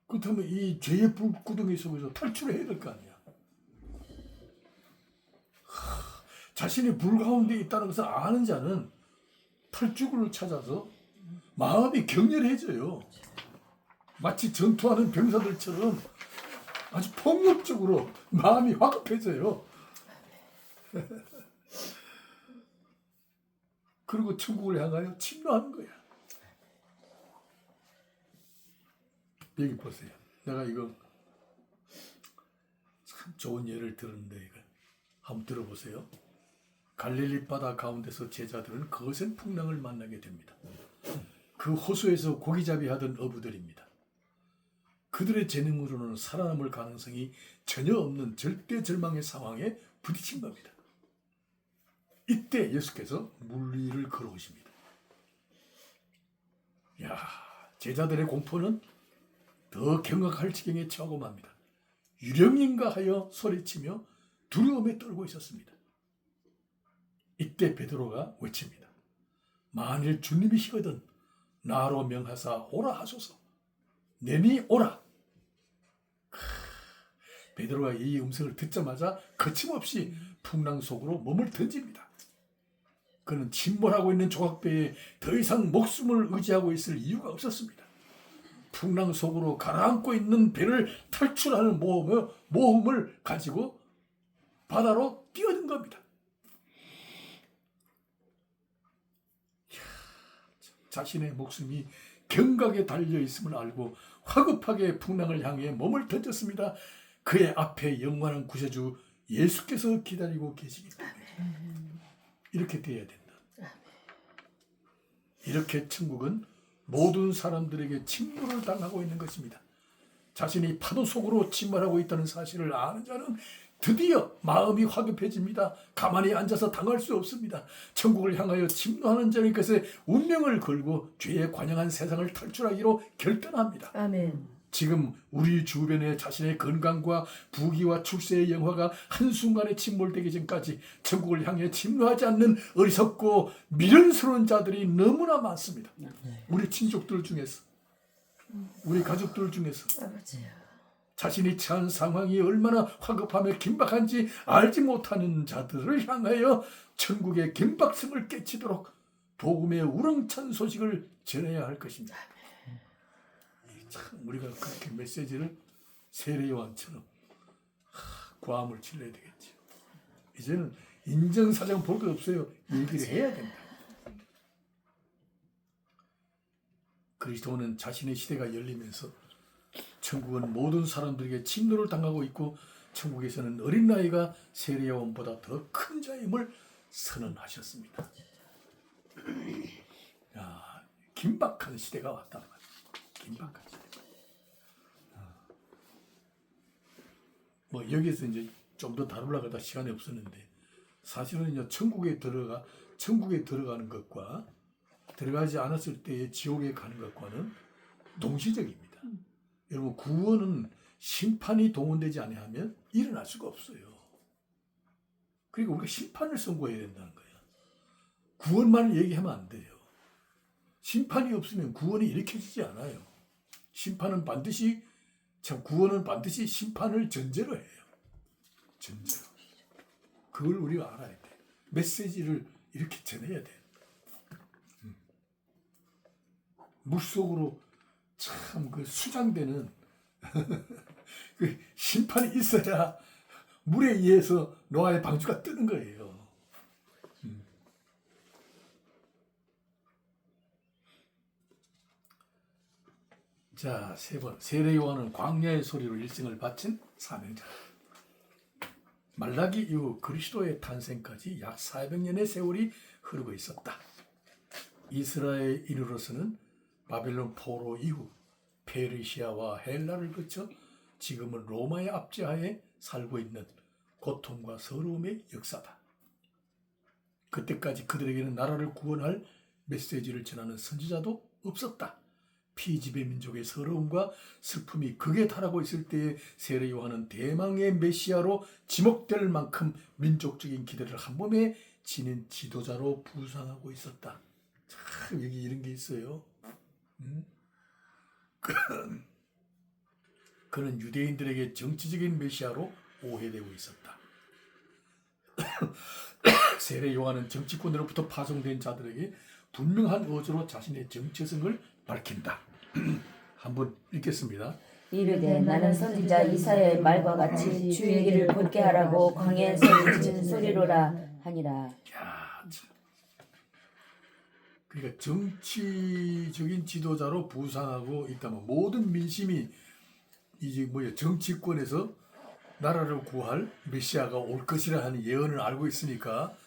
A: 그렇다면 이 죄의 불구덩이 속에서 탈출해야 될 거 아니야. 자신이 불 가운데 있다는 것을 아는 자는 탈출구를 찾아서 마음이 격렬해져요. 마치 전투하는 병사들처럼 아주 폭력적으로 마음이 화급해져요. 그리고 천국을 향하여 침노하는 거야. 여기 보세요. 내가 이거 참 좋은 예를 들었는데 이거 한번 들어보세요. 갈릴리 바다 가운데서 제자들은 거센 풍랑을 만나게 됩니다. 그 호수에서 고기잡이 하던 어부들입니다. 그들의 재능으로는 살아남을 가능성이 전혀 없는 절대 절망의 상황에 부딪힌 겁니다. 이때 예수께서 물 위를 걸어오십니다. 야, 제자들의 공포는 더 경악할 지경에 처하고 맙니다. 유령인가 하여 소리치며 두려움에 떨고 있었습니다. 이때 베드로가 외칩니다. 만일 주님이시거든 나로 명하사 오라 하소서. 내니 오라. 베드로가 이 음성을 듣자마자 거침없이 풍랑 속으로 몸을 던집니다. 그는 침몰하고 있는 조각배에 더 이상 목숨을 의지하고 있을 이유가 없었습니다. 풍랑 속으로 가라앉고 있는 배를 탈출하는 모험을 가지고 바다로 뛰어든 겁니다. 자신의 목숨이 경각에 달려 있음을 알고 화급하게 풍랑을 향해 몸을 던졌습니다. 그의 앞에 영원한 구세주 예수께서 기다리고 계시기 때문에 이렇게 되어야 된다. 이렇게 천국은 모든 사람들에게 침몰을 당하고 있는 것입니다. 자신이 파도 속으로 침몰하고 있다는 사실을 아는 자는 드디어 마음이 화급해집니다. 가만히 앉아서 당할 수 없습니다. 천국을 향하여 침노하는 자의 것에 운명을 걸고 죄에 관영한 세상을 탈출하기로 결단합니다.
D: 아멘.
A: 지금 우리 주변에 자신의 건강과 부귀와 출세의 영화가 한순간에 침몰되기 전까지 천국을 향해 침노하지 않는 어리석고 미련스러운 자들이 너무나 많습니다. 우리 친족들 중에서 우리 가족들 중에서
D: 맞아요.
A: 자신이 처한 상황이 얼마나 화급하며 긴박한지 알지 못하는 자들을 향하여 천국의 긴박성을 깨치도록 복음의 우렁찬 소식을 전해야 할 것입니다. 참 우리가 그렇게 메시지를 세례 요한처럼 과음을 질러야 되겠죠. 이제는 인정사정 볼 것 없어요. 얘기를 해야 된다. 그리스도는 자신의 시대가 열리면서 천국은 모든 사람들에게 침노를 당하고 있고 천국에서는 어린 나이가 세례 요한보다 더 큰 자임을 선언하셨습니다. 야, 긴박한 시대가 왔다. 긴박한 시대. 뭐 여기서 이제 좀 더 다루려고 하다 시간이 없었는데 사실은 이제 천국에 들어가는 것과 들어가지 않았을 때의 지옥에 가는 것과는 동시적입니다. 여러분 구원은 심판이 동원되지 아니하면 일어날 수가 없어요. 그리고 우리가 심판을 선고해야 된다는 거예요. 구원만을 얘기하면 안 돼요. 심판이 없으면 구원이 일으켜지지 않아요. 구원은 반드시 심판을 전제로 해요. 전제로. 그걸 우리가 알아야 돼. 메시지를 이렇게 전해야 돼. 물속으로 참 그 수장되는 그 심판이 있어야 물에 의해서 노아의 방주가 뜨는 거예요. 자, 3번. 세례 요한은 광야의 소리로 일생을 바친 사명자. 말라기 이후 그리스도의 탄생까지 약 400년의 세월이 흐르고 있었다. 이스라엘인으로서는 바벨론 포로 이후 페르시아와 헬라를 거쳐 지금은 로마의 압제하에 살고 있는 고통과 서러움의 역사다. 그때까지 그들에게는 나라를 구원할 메시지를 전하는 선지자도 없었다. 피지배 민족의 서러움과 슬픔이 극에 달하고 있을 때에 세례 요한은 대망의 메시아로 지목될 만큼 민족적인 기대를 한 몸에 지닌 지도자로 부상하고 있었다. 참 여기 이런 게 있어요. 그는 유대인들에게 정치적인 메시아로 오해되고 있었다. 세례 요한은 정치권으로부터 파송된 자들에게 분명한 어조로 자신의 정체성을 밝힌다. 한번 읽겠습니다.
B: 이르되 나는 선지자 이사야의 말과 같이 주의 길을 곧게 하라고 광야에서 외치는 소리로라 하니라.
A: 야, 참. 그러니까 정치적인 지도자로 부상하고 있다면 모든 민심이 이제 정치권에서 나라를 구할 메시아가 올 것이라 하는 예언을 알고 있으니까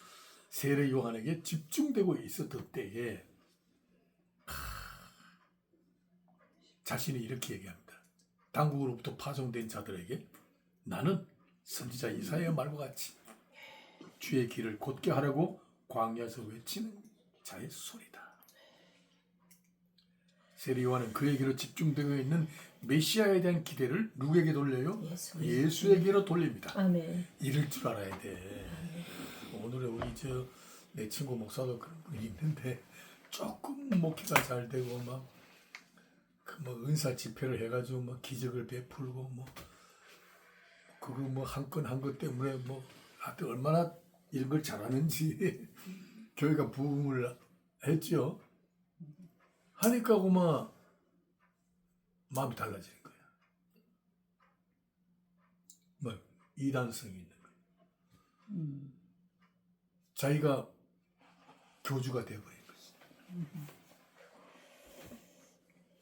A: 세례 요한에게 집중되고 있었던 때에 자신이 이렇게 얘기합니다. 당국으로부터 파송된 자들에게 나는 선지자 이사야의 말과 같이 주의 길을 곧게 하라고 광야에서 외치는 자의 소리다. 세례 요한은 그에게로 집중되어 있는 메시아에 대한 기대를 누구에게 돌려요? 예수에게로 돌립니다.
D: 아멘.
A: 이럴 줄 알아야 돼. 오늘의 우리 내 친구 목사도 그런 분이 있는데 조금 목회가 잘 되고 막 은사 집회를 해가지고 막 기적을 베풀고 그거 한 건 한 것 때문에 하여튼 얼마나 이런 걸 잘하는지 교회가 부흥을 했죠. 하니까 마음이 달라지는 거야. 이단성이 있는 거야. 자기가 교주가 되어버린 거지.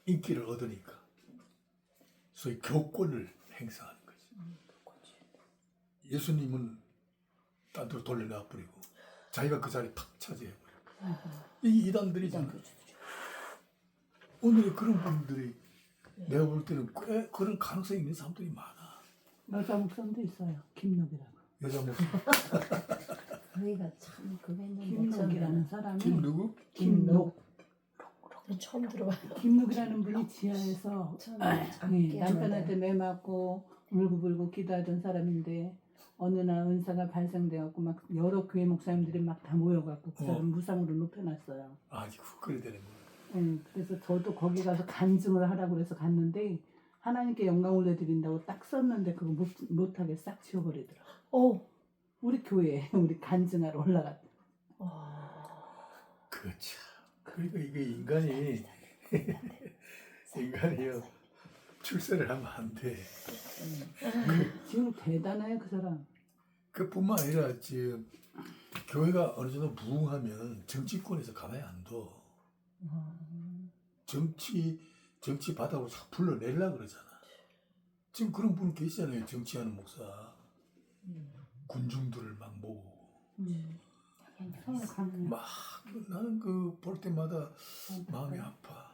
A: 인기를 얻으니까 소위 교권을 행사하는 거지. 예수님은 딴 데로 돌려놔버리고 자기가 그 자리 탁 차지해버려. 이게 이단들이잖아. 오늘의 그런 분들이 내가 볼 때는 꽤 그런 가능성이 있는 사람들이 많아.
C: 여자 목사님도 있어요. 김록이라고.
A: 여자 목사.
B: 저희가 참
C: 김록이라는 사람이
A: 김 누구?
C: 김록.
D: 처음 들어봐요.
C: 김록이라는 분이 지하에서
B: 함께
C: 남편한테 매 맞고 울고불고 기도하던 사람인데 어느 날 은사가 발생되었고 막 여러 교회 목사님들이 막 다 모여갖고 그 사람 무상으로 높여놨어요.
A: 아이고 그래 되는 거야.
C: 그래서 저도 거기 가서 간증을 하라고 그래서 갔는데 하나님께 영광 올려드린다고 딱 썼는데 그거 못하게 싹 지워버리더라고. 우리 교회에 우리 간증하러 올라갔다.
A: 그렇죠. 그러니까 이게 인간이요 출세를 하면 안 돼.
C: 지금 대단해요 그 사람.
A: 그뿐만 아니라 지금 교회가 어느 정도 부흥하면 정치권에서 가만히 안 둬. 정치 바닥으로 싹 불러내려고 그러잖아. 지금 그런 분 계시잖아요. 정치하는 목사. 군중들을 막 모으고. 막 나는 그 볼 때마다 마음이 아파.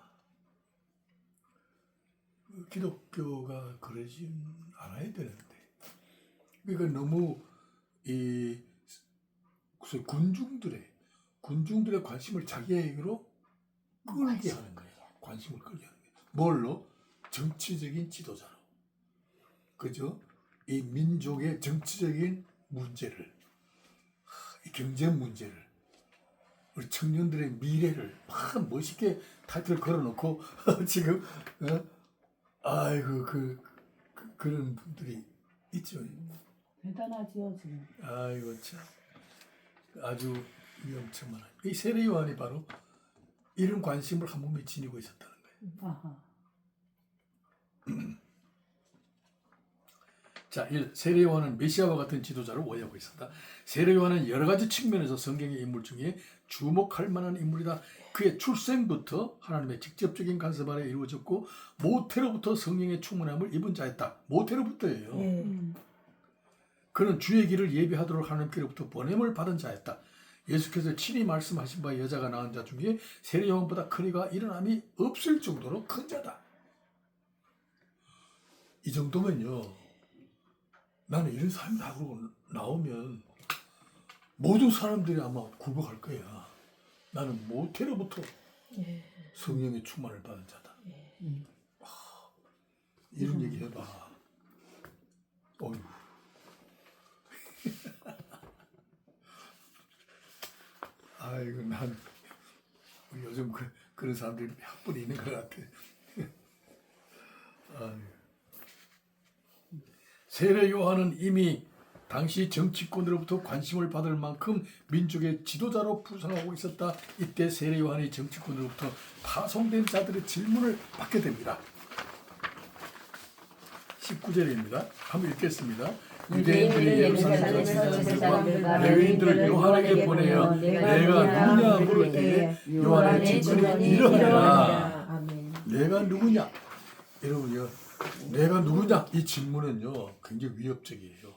A: 기독교가 그러지 않아야 되는데. 그러니까 너무 이 군중들의 관심을 자기에게로 끌게 하는 거예요. 관심을 끌게 하는 거예요. 뭘로? 정치적인 지도자로. 그죠? 이 민족의 정치적인 문제를, 이 경제 문제를, 우리 청년들의 미래를 막 멋있게 타이틀을 걸어놓고 지금 아이고 그런 분들이 있죠.
C: 대단하지요 지금.
A: 아이고 참 아주 위험천만한. 이 세례 요한이 바로 이런 관심을 한 몸에 지니고 있었다는 거예요.
C: 아하.
A: 자, 1. 세례 요한은 메시아와 같은 지도자를 오해하고 있었다. 세례 요한은 여러 가지 측면에서 성경의 인물 중에 주목할 만한 인물이다. 그의 출생부터 하나님의 직접적인 간섭 아래 이루어졌고 모태로부터 성령의 충만함을 입은 자였다. 모태로부터예요. 그는 주의 길을 예비하도록 하나님께로부터 보냄을 받은 자였다. 예수께서 친히 말씀하신 바 여자가 낳은 자 중에 세례 요한보다 큰 이가 일어남이 없을 정도로 큰 자다. 이 정도면요. 나는 이런 삶을 하고 나오면 모든 사람들이 아마 굴복할 거야. 나는 모태로부터 성령의 충만을 받은 자다. 이런 얘기 해봐. 어휴. 아이고 난 요즘 그런 사람들이 몇 분 있는 것 같아. 아이고. 세례 요한은 이미 당시 정치권으로부터 관심을 받을 만큼 민족의 지도자로 부상하고 있었다. 이때 세례 요한이 정치권으로부터 파송된 자들의 질문을 받게 됩니다. 19절입니다. 한번 읽겠습니다. 유대인들이 예루살렘에서 제사장들과 레위인들을 요한에게 보내어 내가 누구냐 물을 때에 요한의 질문이 이러하니라. 내가 누구냐? 여러분요. 내가 누구냐? 이 질문은요 굉장히 위협적이에요.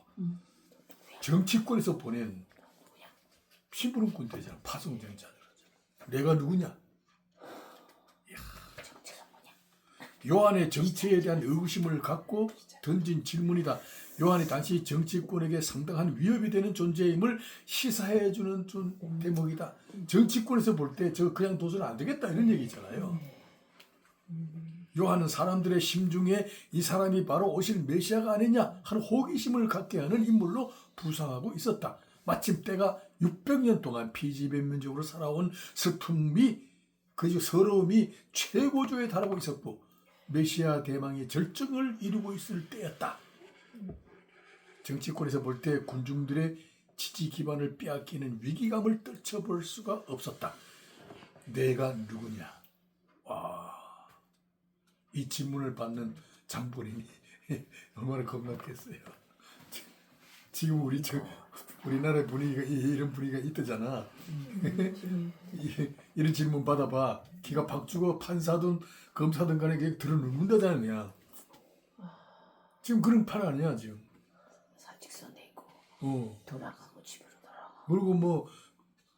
A: 정치권에서 보낸 심부름꾼 되잖아. 파송된 자들. 내가 누구냐? 이야. 요한의 정치에 대한 의구심을 갖고 던진 질문이다. 요한이 당시 정치권에게 상당한 위협이 되는 존재임을 시사해주는 대목이다. 정치권에서 볼 때 저 그냥 둬서는 안 되겠다 이런 얘기잖아요. 요한은 사람들의 심중에 이 사람이 바로 오실 메시아가 아니냐 하는 호기심을 갖게 하는 인물로 부상하고 있었다. 마침 때가 600년 동안 피지배면적으로 살아온 슬픔이 그리고 서러움이 최고조에 달하고 있었고 메시아 대망의 절정을 이루고 있을 때였다. 정치권에서 볼 때 군중들의 지지 기반을 빼앗기는 위기감을 떨쳐볼 수가 없었다. 내가 누구냐? 와, 이 질문을 받는 장본인이 얼마나 겁났겠어요. 지금 우리나라 분위기가 이런 분위기가 있대잖아. 이런 질문 받아봐. 기가 박 죽어 판사든 검사든 간에 그냥 들어눕는다잖아 그냥. 지금 그런 판 아니야 지금.
B: 사직서 내고
A: 돌아가고
B: 집으로 돌아가.
A: 그리고 뭐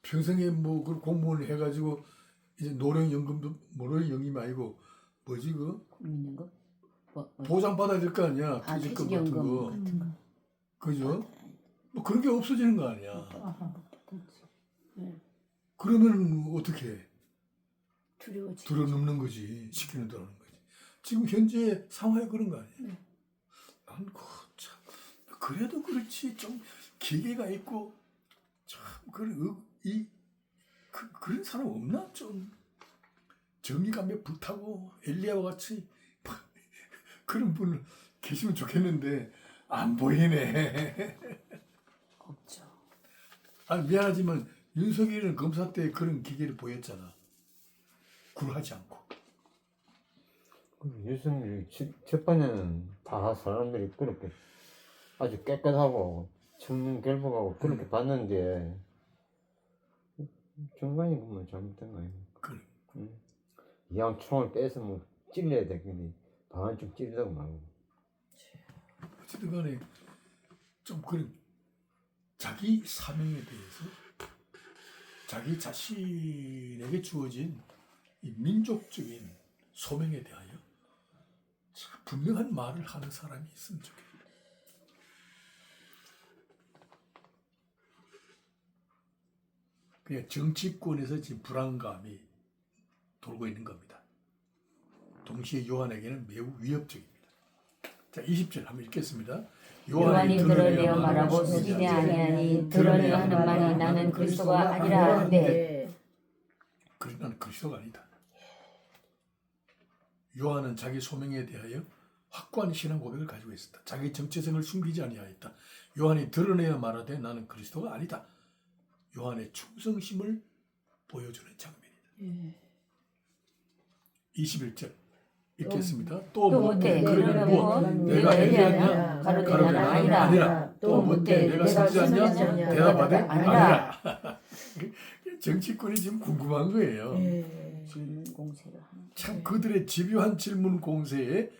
A: 평생에 뭐 그 공무원 해가지고 이제 노령연금도 노령연금이 아니고 뭐지 그
B: 국민연금?
A: 보장 받아야 될 거 아니야. 퇴직금 같은 거. 그죠? 뭐 그런 게 없어지는 거 아니야. 그러면 어떻게 해? 들어눕는 거지. 시키는 대로 하는 거지. 지금 현재 상황이 그런 거 아니야. 난 참 그래도 그렇지 좀 기계가 있고 참 그런 사람 없나 좀 정의감에 불타고 엘리야와 같이 그런 분 계시면 좋겠는데 안 보이네.
B: 없죠.
A: 아 미안하지만 윤석열은 검사 때 그런 기계를 보였잖아. 굴하지 않고.
E: 유승일 재판에는 다 사람들이 그렇게 아주 깨끗하고 청문 결복하고 그렇게 봤는데 중간에 보면 잘못된 거 아닙니까?
A: 그래.
E: 이왕 총을 뺏으면 찔려야 되겠니 반쯤 찔려고 말고.
A: 어쨌든 간에 좀 그런 자기 사명에 대해서 자기 자신에게 주어진 이 민족적인 소명에 대하여 참 분명한 말을 하는 사람이 있으면 좋겠다. 그냥 정치권에서 지금 불안감이 돌고 있는 겁니다. 동시에 요한에게는 매우 위협적입니다. 자, 20절 한번 읽겠습니다.
B: 요한이 드러내어 말하고 숨기지 아니하니 드러내어 하는 말이 나는 그리스도가 아니라 하는데
A: 나는 그리스도가 아니다. 요한은 자기 소명에 대하여 확고한 신앙 고백을 가지고 있었다. 자기 정체성을 숨기지 아니하였다. 요한이 드러내어 말하되 나는 그리스도가 아니다. 요한의 충성심을 보여주는 장면이다. 21절 읽겠습니다. 또 묻되 그러면 무엇? 내가 엘리야냐? 가로되 아니라. 또 묻되 내가 선지자냐? 대답하되 아니라. 정치권이 지금 궁금한 거예요.
B: 질문 공세를 하는
A: 참 그들의 집요한 질문 공세에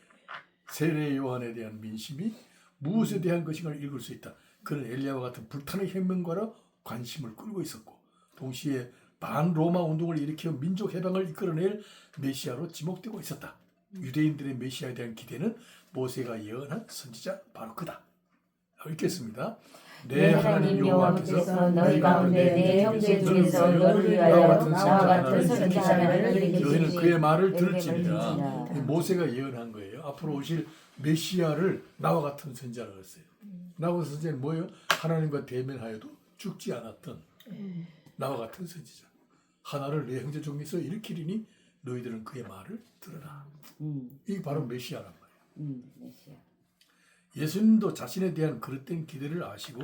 A: 세례 요한에 대한 민심이 무엇에 대한 것인가를 읽을 수 있다. 그는 엘리야와 같은 불타는 혁명가로 관심을 끌고 있었고 동시에 반로마 운동을 일으켜 민족 해방을 이끌어낼 메시아로 지목되고 있었다. 유대인들의 메시아에 대한 기대는 모세가 예언한 선지자 바로 그다. 읽겠습니다. 내 하나님 여호와께서 너희 가운데 내 형제 중에서 너를 위하여 나와 같은 선지자를 일으키시니 너희는 그의 말을 들을지니라. 모세가 예언한 거예요. 앞으로 오실 메시아를 나와 같은 선지자라고 했어요. 나와 같은 선지자는 뭐예요? 하나님과 대면하여도 죽지 않았던 나와 같은 선지자. 하나를 내 형제 중에서 일으키리니 너희들은 그의 말을 들으라. 이게 바로 메시아란 말이에요.
B: 메시아.
A: 예수님도 자신에 대한 그릇된 기대를 아시고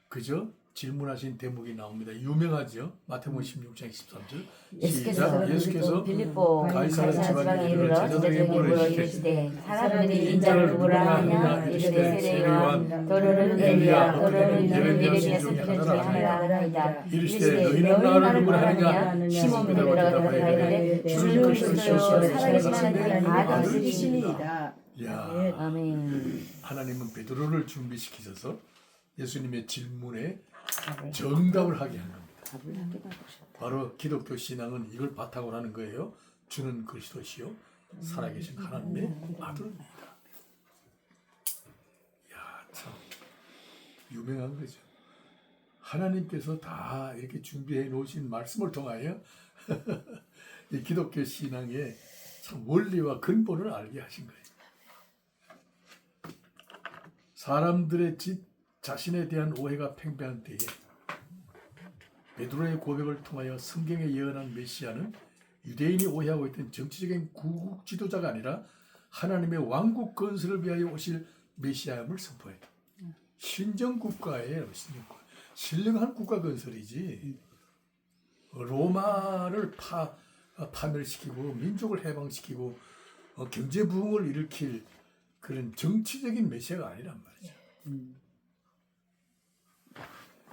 A: 그저 질문하신 대목이 나옵니다. 유명하죠. 마태복음 16장 13절. 예수께서
B: 빌립보
A: 가이사랴
B: 지방에
A: 이르러
B: 이르러
A: 제자들에게 물어
B: 이르시되 사람들이 인자를 누구라 하느냐 이르되 세례 요한 또는 엘리야 또는 예레미야 선지자 중에 하나이다.
A: 이르시되 너희는 나를 누구라 하느냐 시몬 베드로가 대답하되 주는 그리스도시요 살아계신 하나님의 아들이시니이다. 야,
B: 아멘.
A: 하나님은 베드로를 준비시키셔서 예수님의 질문에 정답을 하게 한 겁니다.
B: 답을 하게 받으셨다.
A: 바로 기독교 신앙은 이걸 바탕으로 하는 거예요. 주는 그리스도시요 살아계신 하나님의 아들입니다. 야, 참 유명한 거죠. 하나님께서 다 이렇게 준비해 놓으신 말씀을 통하여 이 기독교 신앙의 참 원리와 근본을 알게 하신 거예요. 사람들의 자신에 대한 오해가 팽배한 때에 베드로의 고백을 통하여 성경에 예언한 메시아는 유대인이 오해하고 있던 정치적인 구국 지도자가 아니라 하나님의 왕국 건설을 위하여 오실 메시아임을 선포했다. 신정국가예요. 신령한 국가 건설이지 로마를 파멸시키고 민족을 해방시키고 경제 부흥을 일으킬 그런 정치적인 메시아가 아니란 말이죠.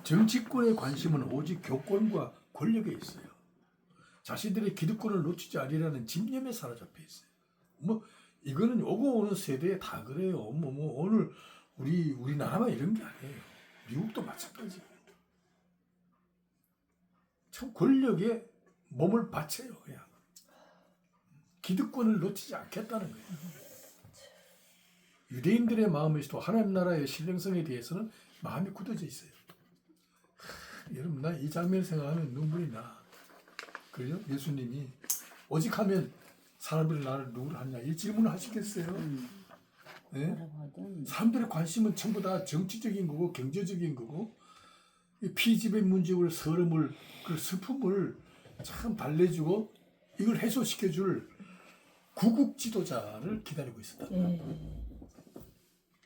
A: 정치권의 관심은 오직 교권과 권력에 있어요. 자신들의 기득권을 놓치지 않으려는 집념에 사로잡혀 있어요. 뭐 이거는 오고 오는 세대에 다 그래요. 오늘 우리나라만 이런 게 아니에요. 미국도 마찬가지예요. 참 권력에 몸을 바쳐요. 그냥 기득권을 놓치지 않겠다는 거예요. 유대인들의 마음에서도 하나님 나라의 신령성에 대해서는 마음이 굳어져 있어요. 여러분 나 이 장면을 생각하면 눈물이 나. 그래요? 예수님이 오직 하면 사람들이 나를 누구를 하냐 이 질문을 하시겠어요? 네? 사람들의 관심은 전부 다 정치적인 거고 경제적인 거고 피지배 문제를 서름을 그 슬픔을 참 달래주고 이걸 해소시켜줄 구국 지도자를 기다리고 있었다.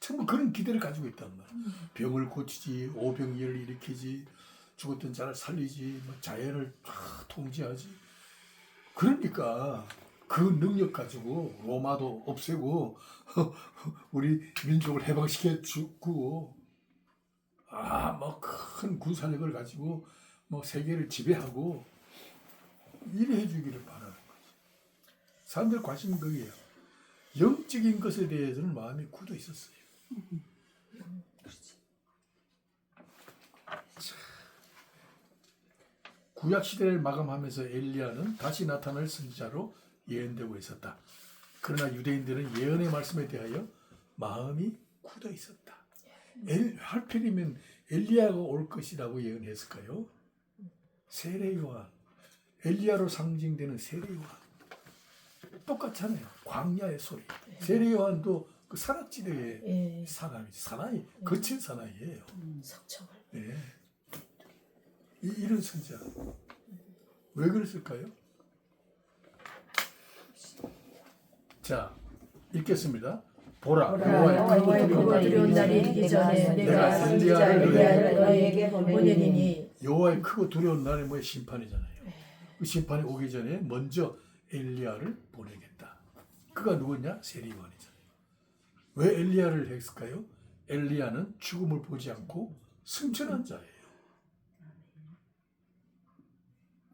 A: 정말 그런 기대를 가지고 있단 말이야. 병을 고치지, 오병이어를 일으키지, 죽었던 자를 살리지, 뭐 자연을 다 통제하지. 그러니까 그 능력 가지고 로마도 없애고 우리 민족을 해방시켜 주고 뭐 큰 군사력을 가지고 뭐 세계를 지배하고 이래 해주기를 바라는 거지. 사람들 관심은 거기에요. 영적인 것에 대해서는 마음이 굳어 있었어요. 구약 시대를 마감하면서 엘리야는 다시 나타날 선지자로 예언되고 있었다. 그러나 유대인들은 예언의 말씀에 대하여 마음이 굳어 있었다. 하필이면 엘리야가 올 것이라고 예언했을까요? 세례 요한, 엘리야로 상징되는 세례 요한 똑같잖아요. 광야의 소리. 세례 요한도 그 산악지대의 사나이, 거친 사나이예요.
D: 석청을.
A: 네. 이런 선지자 왜 그랬을까요? 자, 읽겠습니다. 보라,
D: 여호와의 크고 두려운 날이 이르기 전에 내가 엘리야를 너희에게 보내리니.
A: 여호와의 크고 두려운 날이 뭐의 심판이잖아요. 그 심판이 오기 전에 먼저 엘리야를 보내겠다. 그가 누구냐? 세례 요한이잖아요. 왜 엘리야를 했을까요? 엘리야는 죽음을 보지 않고 승천한 자예요.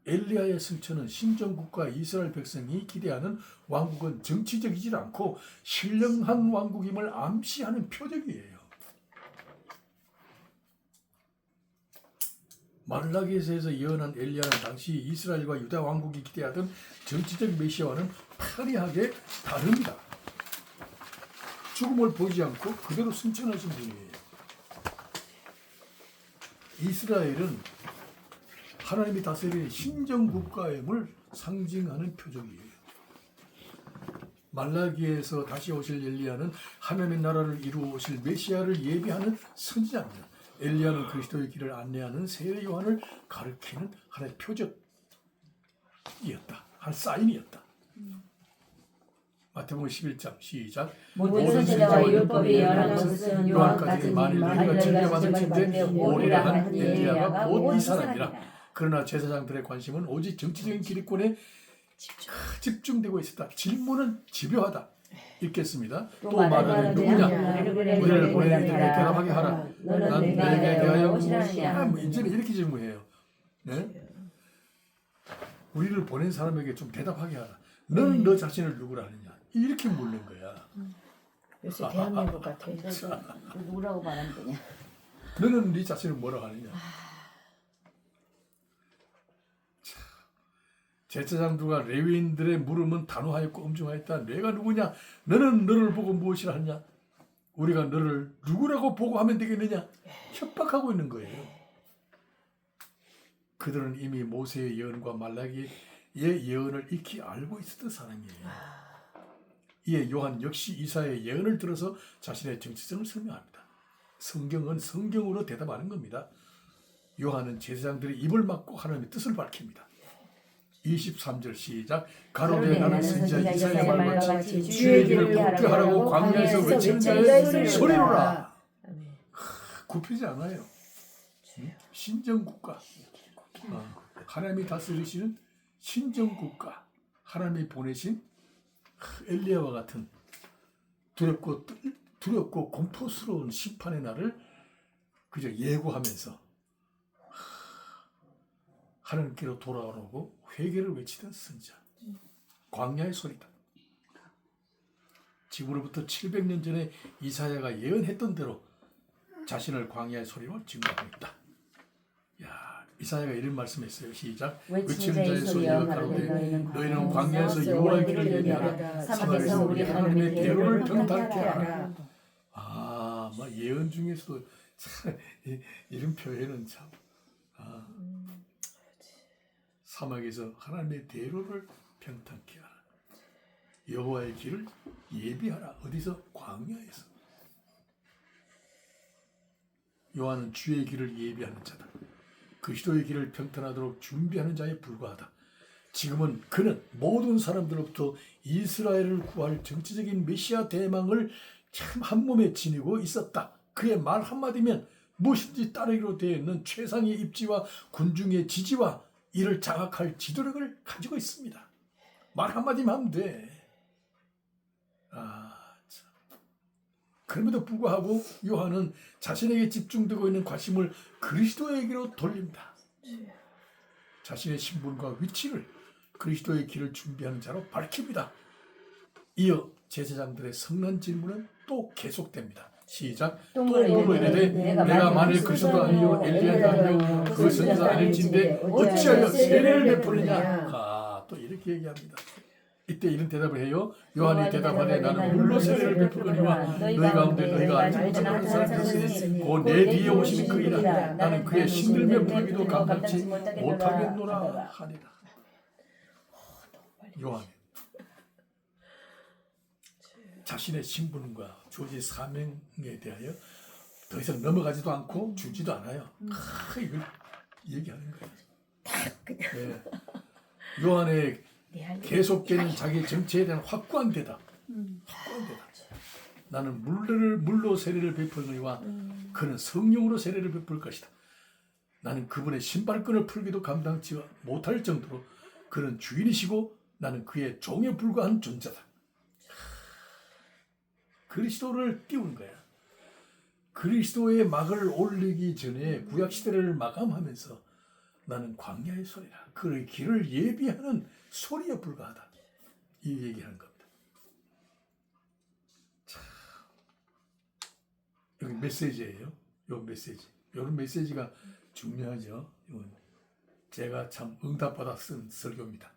A: 엘리야의 승천은 신정국가 이스라엘 백성이 기대하는 왕국은 정치적이지 않고 신령한 왕국임을 암시하는 표적이에요. 말라기에서 예언한 엘리야는 당시 이스라엘과 유다 왕국이 기대하던 정치적 메시아와는 파리하게 다릅니다. 죽음을 보지 않고 그대로 승천하신 분이에요. 이스라엘은 하나님이 다스리는 신정국가임을 상징하는 표적이에요. 말라기에서 다시 오실 엘리야는 하나님의 나라를 이루어 오실 메시아를 예비하는 선지자입니다. 엘리야는 그리스도의 길을 안내하는 세례 요한을 가리키는 하나의 표적이었다. 한 사인이었다. 마태복음 11장 시작.
D: 모든 선지자와 율법이 예언한 것은 요한까지 만일 너희가 진리받을 텐데 오리라 한 엘리야가 곧 이 사람이라.
A: 그러나 제사장들의 관심은 오직 정치적인 기득권에 집중되고 있었다. 질문은 집요하다. 읽겠습니다. 또 말하는 누구냐? 우리를 보내는 이들에게 대답하게 하라. 난 너에게 대하여 무엇이라느냐? 이제는 이렇게 질문해요. 네? 우리를 보낸 사람에게 좀 대답하게 하라. 너는 너 자신을 누구라 하느냐? 이렇게 묻는 거야.
D: 요새 대한민국 같아.
B: 누구라고 말하면 되냐?
A: 너는 네 자신을 뭐라고 하느냐? 제사장들과 레위인들의 물음은 단호하였고 엄중하였다. 내가 누구냐? 너는 너를 보고 무엇이라 하냐? 우리가 너를 누구라고 보고 하면 되겠느냐? 협박하고 있는 거예요. 그들은 이미 모세의 예언과 말라기의 예언을 익히 알고 있었던 사람이에요. 이에 요한 역시 이사야의 예언을 들어서 자신의 정체성을 설명합니다. 성경은 성경으로 대답하는 겁니다. 요한은 제사장들의 입을 막고 하나님의 뜻을 밝힙니다. 23절 시작. 가로되 나는 선지자 이사야 말같이 주의 길을 굽게 하라고 광야에서 외치는 자의 소리로라. 굽히지 않아요. 신정국가. 하나님이 다스리시는 신정국가. 하나님이 보내신 엘리야와 같은 두렵고 공포스러운 심판의 날을 그저 예고하면서 하나님께로 돌아오라고 회개를 외치던 선지자. 광야의 소리다. 지금으로부터 700년 전에 이사야가 예언했던 대로 자신을 광야의 소리로 증거하고 있다. 야, 이사야가 이런 말씀했어요. 시작. 외치는 자의 소리가 가로되 너희는 광야에서 여호와의 길을 예비하라. 사막에서 우리 하나님의 대로를 평탄케 하라. 막 예언 중에서도 참 이런 표현은 참. 사막에서 하나님의 대로를 평탄케 하라. 여호와의 길을 예비하라. 어디서? 광야에서. 요한은 주의 길을 예비하는 자다. 그리스도의 길을 평탄하도록 준비하는 자에 불과하다. 지금은 그는 모든 사람들로부터 이스라엘을 구할 정치적인 메시아 대망을 참 한몸에 지니고 있었다. 그의 말 한마디면 무엇인지 따르기로 되어 있는 최상의 입지와 군중의 지지와 이를 장악할 지도력을 가지고 있습니다. 말 한마디만 하면 돼. 참. 그럼에도 불구하고 요한은 자신에게 집중되고 있는 관심을 그리스도에게로 돌립니다. 자신의 신분과 위치를 그리스도의 길을 준비하는 자로 밝힙니다. 이어 제사장들의 성난 질문은 또 계속됩니다. 시작. 또 이르되 내가 만일 그리스도 아니요 엘리야도 아니요 그 선지자 아닐진데 어찌하여 세례를 베푸느냐. 또 이렇게 얘기합니다. 이때 이런 대답을 해요. 요한이 대답하되 나는 물로 세례를 베푸거니와 너희 가운데 너희가 알지 못하는 사람이 있으니 곧 내 뒤에 오시는 그이라. 나는 그의 신들며 부르기도 감당치 못하겠노라 하니라. 요한 자신의 신분과 주어진 사명에 대하여 더 이상 넘어가지도 않고 주지도 않아요. 이걸 얘기하는 거예요. 네. 요한의 계속되는 자기 정체에 대한 확고한 대답. 확고한 대답. 나는 물로 세례를 베푸느니와 그는 성령으로 세례를 베풀 것이다. 나는 그분의 신발끈을 풀기도 감당치 못할 정도로 그는 주인이시고 나는 그의 종에 불과한 존재다. 그리스도를 띄운 거야. 그리스도의 막을 올리기 전에 구약시대를 마감하면서 나는 광야의 소리라. 그의 길을 예비하는 소리에 불과하다. 이 얘기하는 겁니다. 자, 여기 메시지예요. 요 메시지. 이런 메시지가 중요하죠. 이건 제가 참 응답받아 쓴 설교입니다.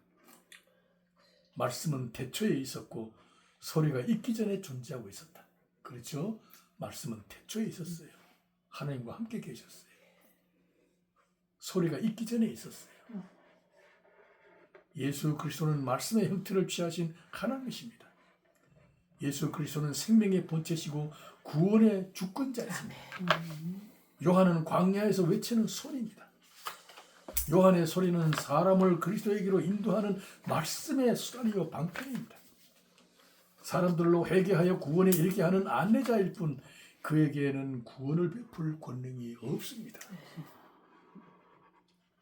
A: 말씀은 태초에 있었고 소리가 있기 전에 존재하고 있었다. 그렇죠? 말씀은 태초에 있었어요. 하나님과 함께 계셨어요. 소리가 있기 전에 있었어요. 예수 그리스도는 말씀의 형태를 취하신 하나님이십니다. 예수 그리스도는 생명의 본체시고 구원의 주권자이십니다. 요한은 광야에서 외치는 소리입니다. 요한의 소리는 사람을 그리스도에게로 인도하는 말씀의 수단이요 방편입니다. 사람들로 회개하여 구원에 이르게 하는 안내자일 뿐 그에게는 구원을 베풀 권능이 없습니다.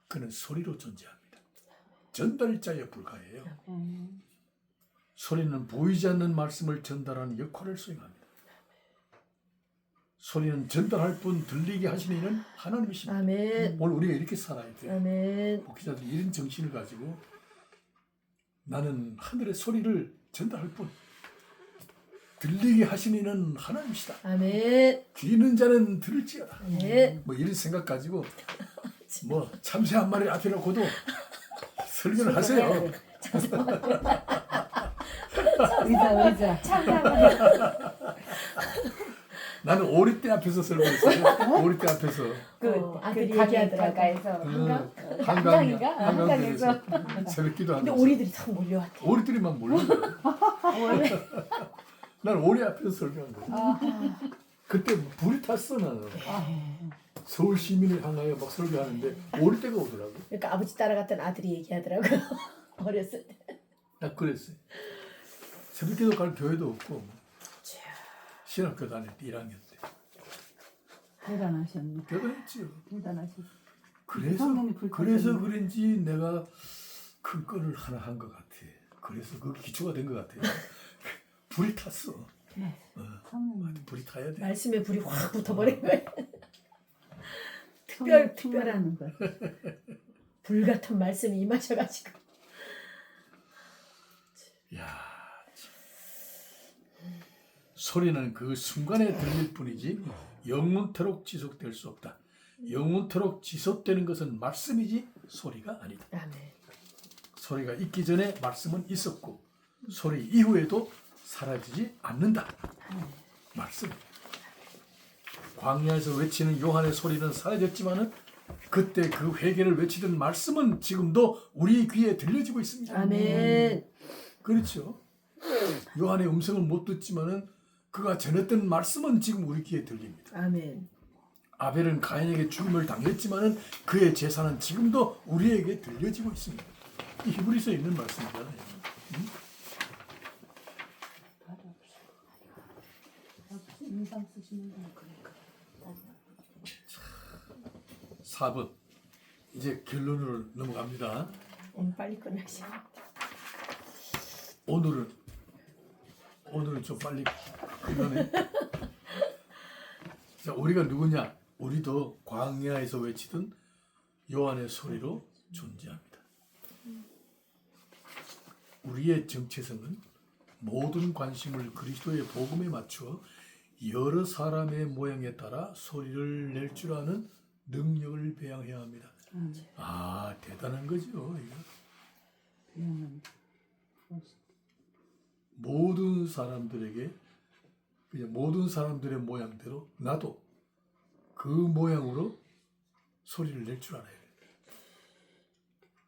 A: 그는 소리로 존재합니다. 전달자에 불과해요. 소리는 보이지 않는 말씀을 전달하는 역할을 수행합니다. 소리는 전달할 뿐 들리게 하시는 이는 하나님이십니다.
D: 아멘.
A: 오늘 우리가 이렇게 살아야 돼요.
D: 아멘.
A: 목회자들이 이런 정신을 가지고 나는 하늘의 소리를 전달할 뿐 들리게 하시는 이는 하나님이시다.
D: 아멘.
A: 귀 있는 자는 들을지어다.
D: 아멘.
A: 뭐 이런 생각 가지고 뭐 참새 한 마리 앞에 놓고도 설교를 하세요.
C: 의자.
A: 나는 오리떼 앞에서 설교했어요. 오리떼 앞에서.
B: 아들이
C: 가게
B: 얘기하더라고요.
A: 한강인가?
B: 한강에서.
A: 새벽 기도
D: 근데
A: 하면서.
D: 오리들이 참 몰려왔대.
A: 오리들이만 몰려요. 난 오리 앞에서 설교한 거야. 그때 불이 탔어 나는. 서울 시민을 향하여 막 설교하는데 오리떼가 오더라고.
D: 그러니까 아버지 따라갔던 아들이 얘기하더라고요. 어렸을 때.
A: 나 그랬어요. 새벽기도 갈 교회도 없고 신학교 다닐 때 1학년 때.
C: 대단하셨네.
A: 대단했지요.
C: 대단하셨어.
A: 그래서
C: 성령이 불타셨네.
A: 그래서 그런지 내가 큰 건을 하나 한 것 같아. 그래서 그 기초가 된 것 같아요. 불이 탔어.
C: 성령.
A: 불이 타야 돼.
D: 말씀에 불이 확 붙어버린 거예요. 특별한
C: 충만하는 거.
D: 불 같은 말씀이 임하셔가지고.
A: 야, 참. 소리는 그 순간에 들릴 뿐이지 영원토록 지속될 수 없다. 영원토록 지속되는 것은 말씀이지 소리가 아니다.
D: 아멘.
A: 소리가 있기 전에 말씀은 있었고 소리 이후에도 사라지지 않는다. 말씀. 광야에서 외치는 요한의 소리는 사라졌지만은 그때 그 회개를 외치던 말씀은 지금도 우리 귀에 들려지고 있습니다.
D: 아멘.
A: 그렇죠. 요한의 음성을 못 듣지만은 그가 전했던 말씀은 지금 우리 귀에 들립니다.
D: 아멘.
A: 아벨은 가인에게 죽임을 당했지만은 그의 제사는 지금도 우리에게 들려지고 있습니다. 이 히브리서에 있는 말씀이잖아요.
C: 인상 쓰시는 분 그러니까.
A: 4번 이제 결론으로 넘어갑니다.
D: 오늘 빨리 끝내시.
A: 오늘은 좀 빨리 끝나네. 자, 우리가 누구냐? 우리도 광야에서 외치던 요한의 소리로 존재합니다. 우리의 정체성은 모든 관심을 그리스도의 복음에 맞추어 여러 사람의 모양에 따라 소리를 낼 줄 아는 능력을 배양해야 합니다. 아, 대단한 거죠. 이거. 모든 사람들에게 그냥 모든 사람들의 모양대로 나도 그 모양으로 소리를 낼 줄 알아야 돼.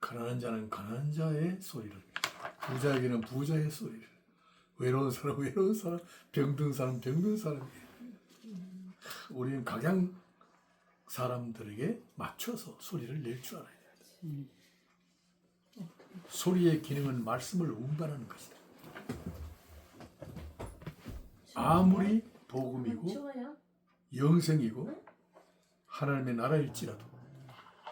A: 가난한 자는 가난한 자의 소리를, 부자에게는 부자의 소리를, 외로운 사람 외로운 사람, 병든 사람 병든 사람에게. 우리는 각양 사람들에게 맞춰서 소리를 낼 줄 알아야 돼. 소리의 기능은 말씀을 운반하는 것이다. 아무리 복음이고
D: 추워요?
A: 영생이고 하나님의 나라일지라도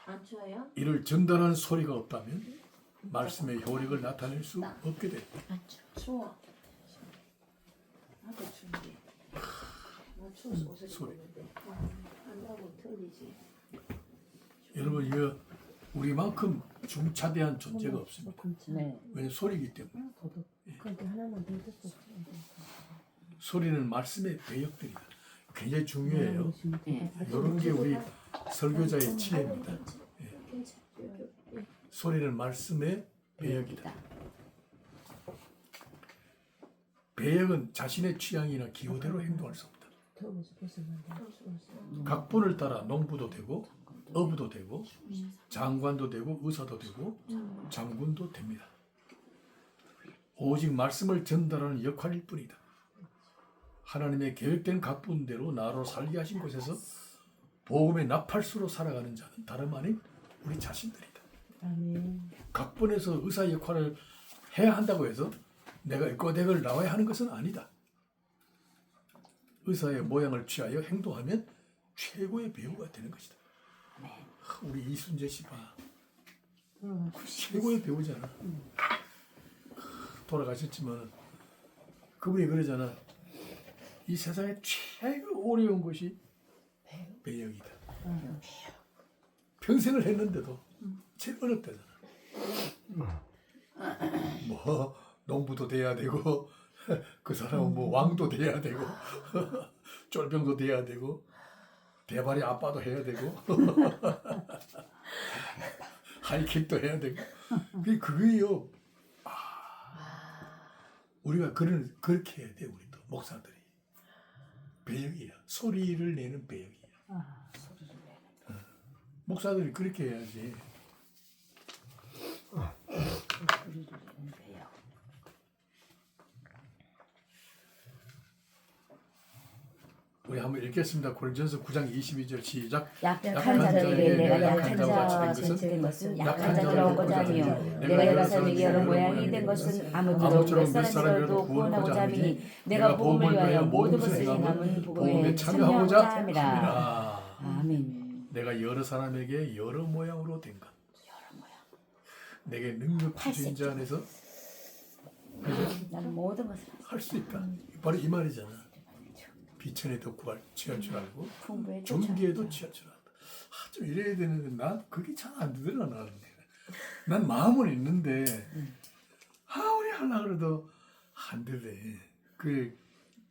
D: 안 추워요?
A: 이를 전달하는 소리가 없다면 말씀의 효력을 나타낼 수 없게 돼.
D: 안 추워. 나도 추운데. 나 추워서 옷을
A: 소리.
D: 입었는데. 한다고 틀리지.
A: 여러분 이거 우리만큼 중차대한 존재가 없습니다.
C: 네.
A: 왜냐하면 소리이기 때문에.
D: 그런데 하나만 더 듣고.
A: 소리는 말씀의 배역들이다. 굉장히 중요해요.
C: 네.
A: 이런 게 우리 설교자의 지혜입니다. 소리는 말씀의 배역이다. 배역은 자신의 취향이나 기호대로 행동할 수 없다.
D: 더워서 벗으면 안 추워서.
A: 각본을 따라 농부도 되고 어부도 되고 장관도 되고 의사도 되고 장군도 됩니다. 오직 말씀을 전달하는 역할일 뿐이다. 하나님의 계획된 각본대로 나로 살게 하신 곳에서 복음의 나팔수로 살아가는 자는 다름 아닌 우리 자신들이다. 각본에서 의사 역할을 해야 한다고 해서 내가 꼬대를 나와야 하는 것은 아니다. 의사의 모양을 취하여 행동하면 최고의 배우가 되는 것이다. 우리 이순재 씨 봐. 최고의 배우잖아. 돌아가셨지만 그분이 그러잖아. 이 세상에 최고 어려운 것이 배역이다. 평생을 했는데도 제일 어렵다잖아. 뭐 농부도 돼야 되고 그 사람은 뭐 왕도 돼야 되고 쫄병도 돼야 되고 대발이 아빠도 해야 되고 하이킥도 해야 되고 그게요. 우리가 그렇게 해야 돼. 우리도 목사들이 배역이야. 소리를 내는 배역이야. 목사들이 그렇게 해야지. 우리 한번 읽겠습니다. 고린도전서 9장 22절 시작.
B: 약한 자들에게 내가 약한 자와 된 것은 약한 자들로 얻고자 하며 내가 여러 사람에게 여러 모양이 된 것은 아무쪼록 몇 사람이라도 구원하고자 함이니 내가 복음을 위하여 모든 것을 행함은 복음에 참여하고자 함이라. 아멘.
A: 내가 여러 사람에게 여러 모양으로 된 것. 내게 능력 주신 자 안에서
B: 나는 모든 것을
A: 할 수 있다. 바로 이 말이잖아. 비천에도 취할 줄 알고
B: 풍부에
A: 존귀에도 취할 줄 안다. 좀 이래야 되는데 난 그게 잘 안 되더라. 난 마음은 있는데 아무리 하려고 그래도 안 되대. 그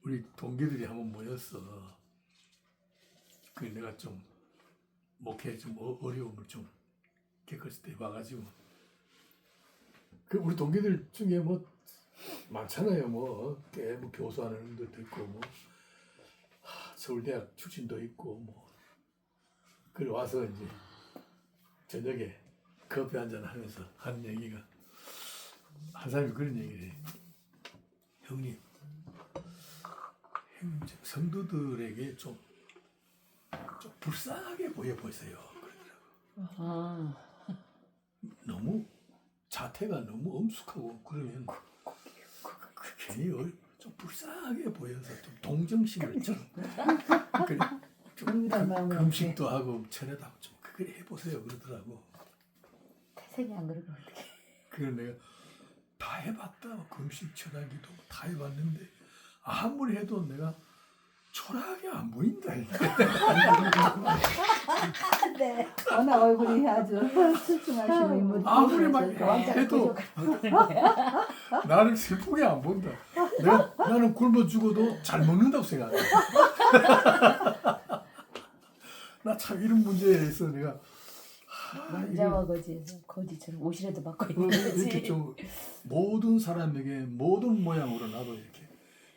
A: 우리 동기들이 한번 모였어. 그 내가 좀 목회에 좀 어려움을 좀 겪었을 때 와가지고 그 우리 동기들 중에 뭐 많잖아요. 뭐 교수하는 분들도 있고 뭐 서울대학 출신도 있고 뭐 그래 와서 이제 저녁에 커피 한잔 하면서 하는 얘기가 한 사람이 그런 얘기를 해. 형님 성도들에게 좀 불쌍하게 보여 보세요. 그러더라고. 너무 자태가 너무 엄숙하고 그러면 괜히 좀 불쌍하게 보여서 좀 동정심을 좀 그래 좀
C: 은밀한 마음을
A: 금식도 하고 철회도 하고 좀 그래 해보세요 그러더라고.
B: 태생이 안 그러고 어떻게?
A: 그래서 내가 다 해봤다. 금식 철학기도 다 해봤는데 아무리 해도 내가 초라하게 안 보인다.
B: 네.
C: 워낙 얼굴이 아주 출중하시고 인물이
A: 아무리 막
C: 왕자
A: 해도 나를 슬프게 안 본다. 나는 굶어 죽어도 잘 먹는다고 생각해. 나 참 이런 문제에 대해서 내가
B: 왕자와 거지처럼 옷이라도 바꿔 입는
A: 이렇게
B: 거지.
A: 좀 모든 사람에게 모든 모양으로 나도 이렇게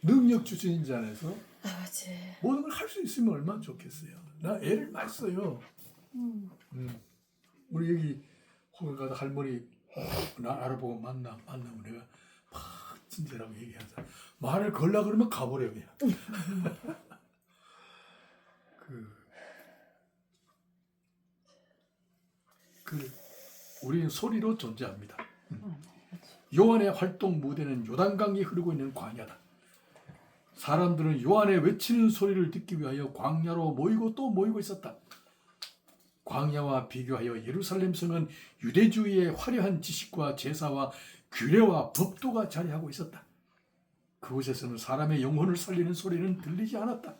A: 능력 주신 자 안에서
B: 아버지.
A: 모든 걸 할 수 있으면 얼마나 좋겠어요. 나 애를 많이 써요. 우리 여기 호글 가다 할머니 나를 보고 만나면 내가 막 친절하게 얘기하자. 말을 걸라 그러면 가버려 그냥. 우리는 소리로 존재합니다. 요한의 활동 무대는 요단강이 흐르고 있는 광야다. 사람들은 요한의 외치는 소리를 듣기 위하여 광야로 모이고 또 모이고 있었다. 광야와 비교하여 예루살렘 성은 유대주의의 화려한 지식과 제사와 규례와 법도가 자리하고 있었다. 그곳에서는 사람의 영혼을 살리는 소리는 들리지 않았다.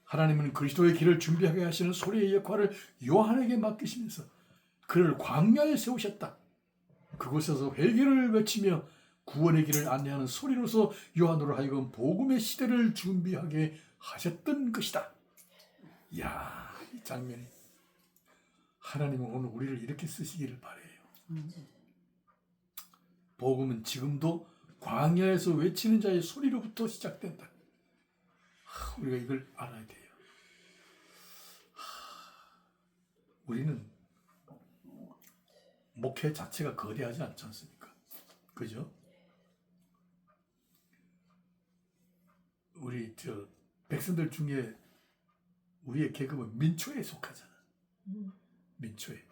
A: 하나님은 그리스도의 길을 준비하게 하시는 소리의 역할을 요한에게 맡기시면서 그를 광야에 세우셨다. 그곳에서 회개를 외치며 구원의 길을 안내하는 소리로서 요한으로 하여금 복음의 시대를 준비하게 하셨던 것이다. 이야, 이 장면이 하나님은 오늘 우리를 이렇게 쓰시기를 바라요. 복음은 지금도 광야에서 외치는 자의 소리로부터 시작된다. 우리가 이걸 알아야 돼요. 우리는 목회 자체가 거대하지 않지 않습니까? 그죠? 우리 백성들 중에 우리의 계급은 민초에 속하잖아. 민초에.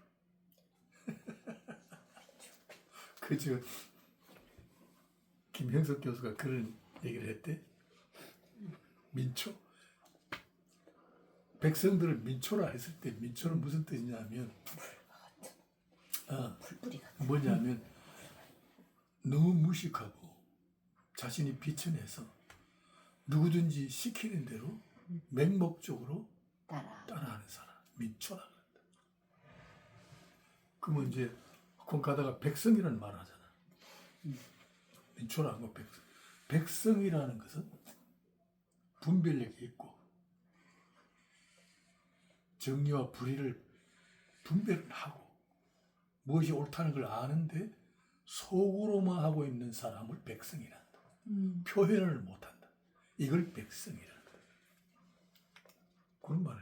A: 그죠? 김형석 교수가 그런 얘기를 했대. 민초. 백성들을 민초라 했을 때 민초는 무슨 뜻이냐면 뭐냐면 너무 무식하고 자신이 비천해서 누구든지 시키는 대로 맹목적으로 따라하는 사람 민초라 그런다. 그러면 이제 곧 가다가 백성이라는 말 하잖아. 민초라는 거 백성. 백성이라는 것은 분별력이 있고 정의와 불의를 분별을 하고 무엇이 옳다는 걸 아는데 속으로만 하고 있는 사람을 백성이란다. 표현을 못한다. 이걸 백성이란다. 그런 말을.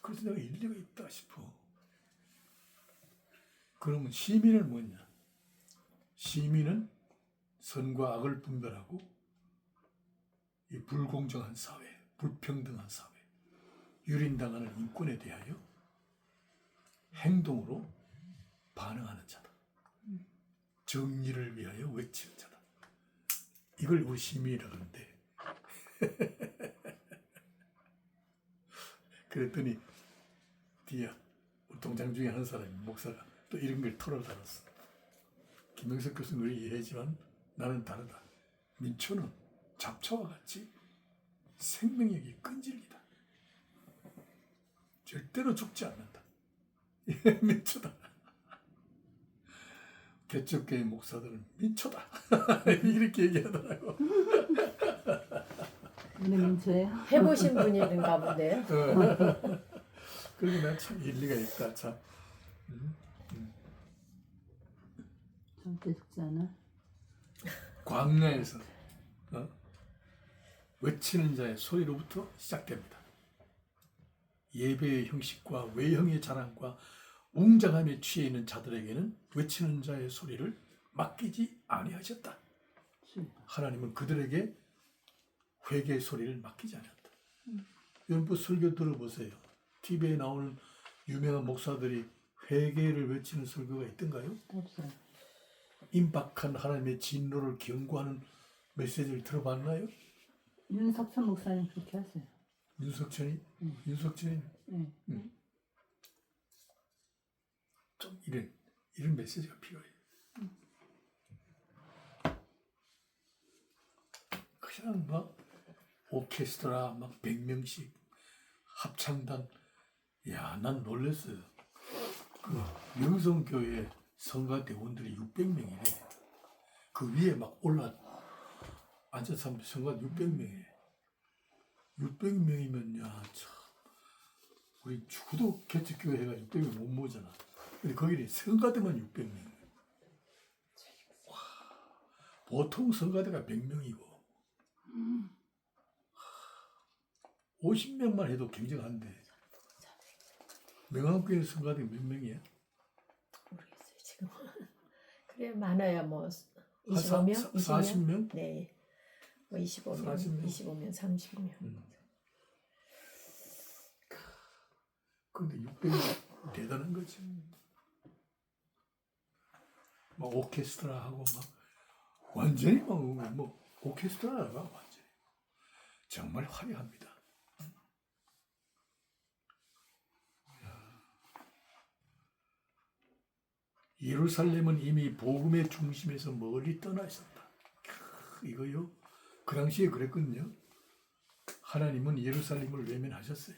A: 그래서 내가 일리가 있다 싶어. 그러면 시민은 뭐냐? 시민은 선과 악을 분별하고 이 불공정한 사회, 불평등한 사회, 유린당하는 인권에 대하여 행동으로 반응하는 자다. 정의를 위하여 외치는 자다. 이걸 우리 시민이라고 하는데 그랬더니 뒤에 우리 동장 중에 한 사람이 목사가 또 이런 걸 털어달았어. 김영석 교수는 우리 이해하지만 나는 다르다. 민초는 잡초와 같이 생명력이 끈질기다. 절대로 죽지 않는다. 민초다. 개척교회 목사들은 민초다. 이렇게 얘기하더라고.
C: 민초예요?
D: 해보신 분인가 본데요.
A: 그리고 내가 참 일리가 있다. 참.
C: 절대 죽지 않아.
A: 광야에서 외치는 자의 소리로부터 시작됩니다. 예배의 형식과 외형의 자랑과 웅장함에 취해 있는 자들에게는 외치는 자의 소리를 맡기지 아니하셨다. 하나님은 그들에게 회개의 소리를 맡기지 않았다. 여러분 설교 들어보세요. TV에 나오는 유명한 목사들이 회개를 외치는 설교가 있던가요?
C: 없어요.
A: 임박한 하나님의 진노를 경고하는 메시지를 들어봤나요?
C: 윤석천 목사님 그렇게 하세요.
A: 윤석천이?
C: 응.
A: 윤석천이
C: 네.
A: 좀 이런 메시지가 필요해. 그냥 막 오케스트라 막 100명씩 합창단, 야, 난 놀랐어요. 그 명성교회 성가 대원들이 600명이래. 그 위에 막 올라 앉아서 하면 성가 600명이래. 600명이면 야, 참 우리 주도 개척교회가 600명 못 모잖아. 근데 거기는 성가대만 600명. 와, 보통 성가대가 100명이고 50명만 해도 굉장한데 명함교회 성가대 몇 명이야?
D: 모르겠어요 지금. 그래 많아야 뭐
A: 한
D: 25명,
A: 40명?
D: 네, 뭐 25명,
A: 40명?
D: 25명, 30명.
A: 근데 600명 대단한 거지. 막 오케스트라 하고 막 완전히 뭐 오케스트라가 완전히 정말 화려합니다. 예루살렘은 이미 복음의 중심에서 멀리 떠나 있었다. 이거요. 그 당시에 그랬거든요. 하나님은 예루살렘을 외면하셨어요.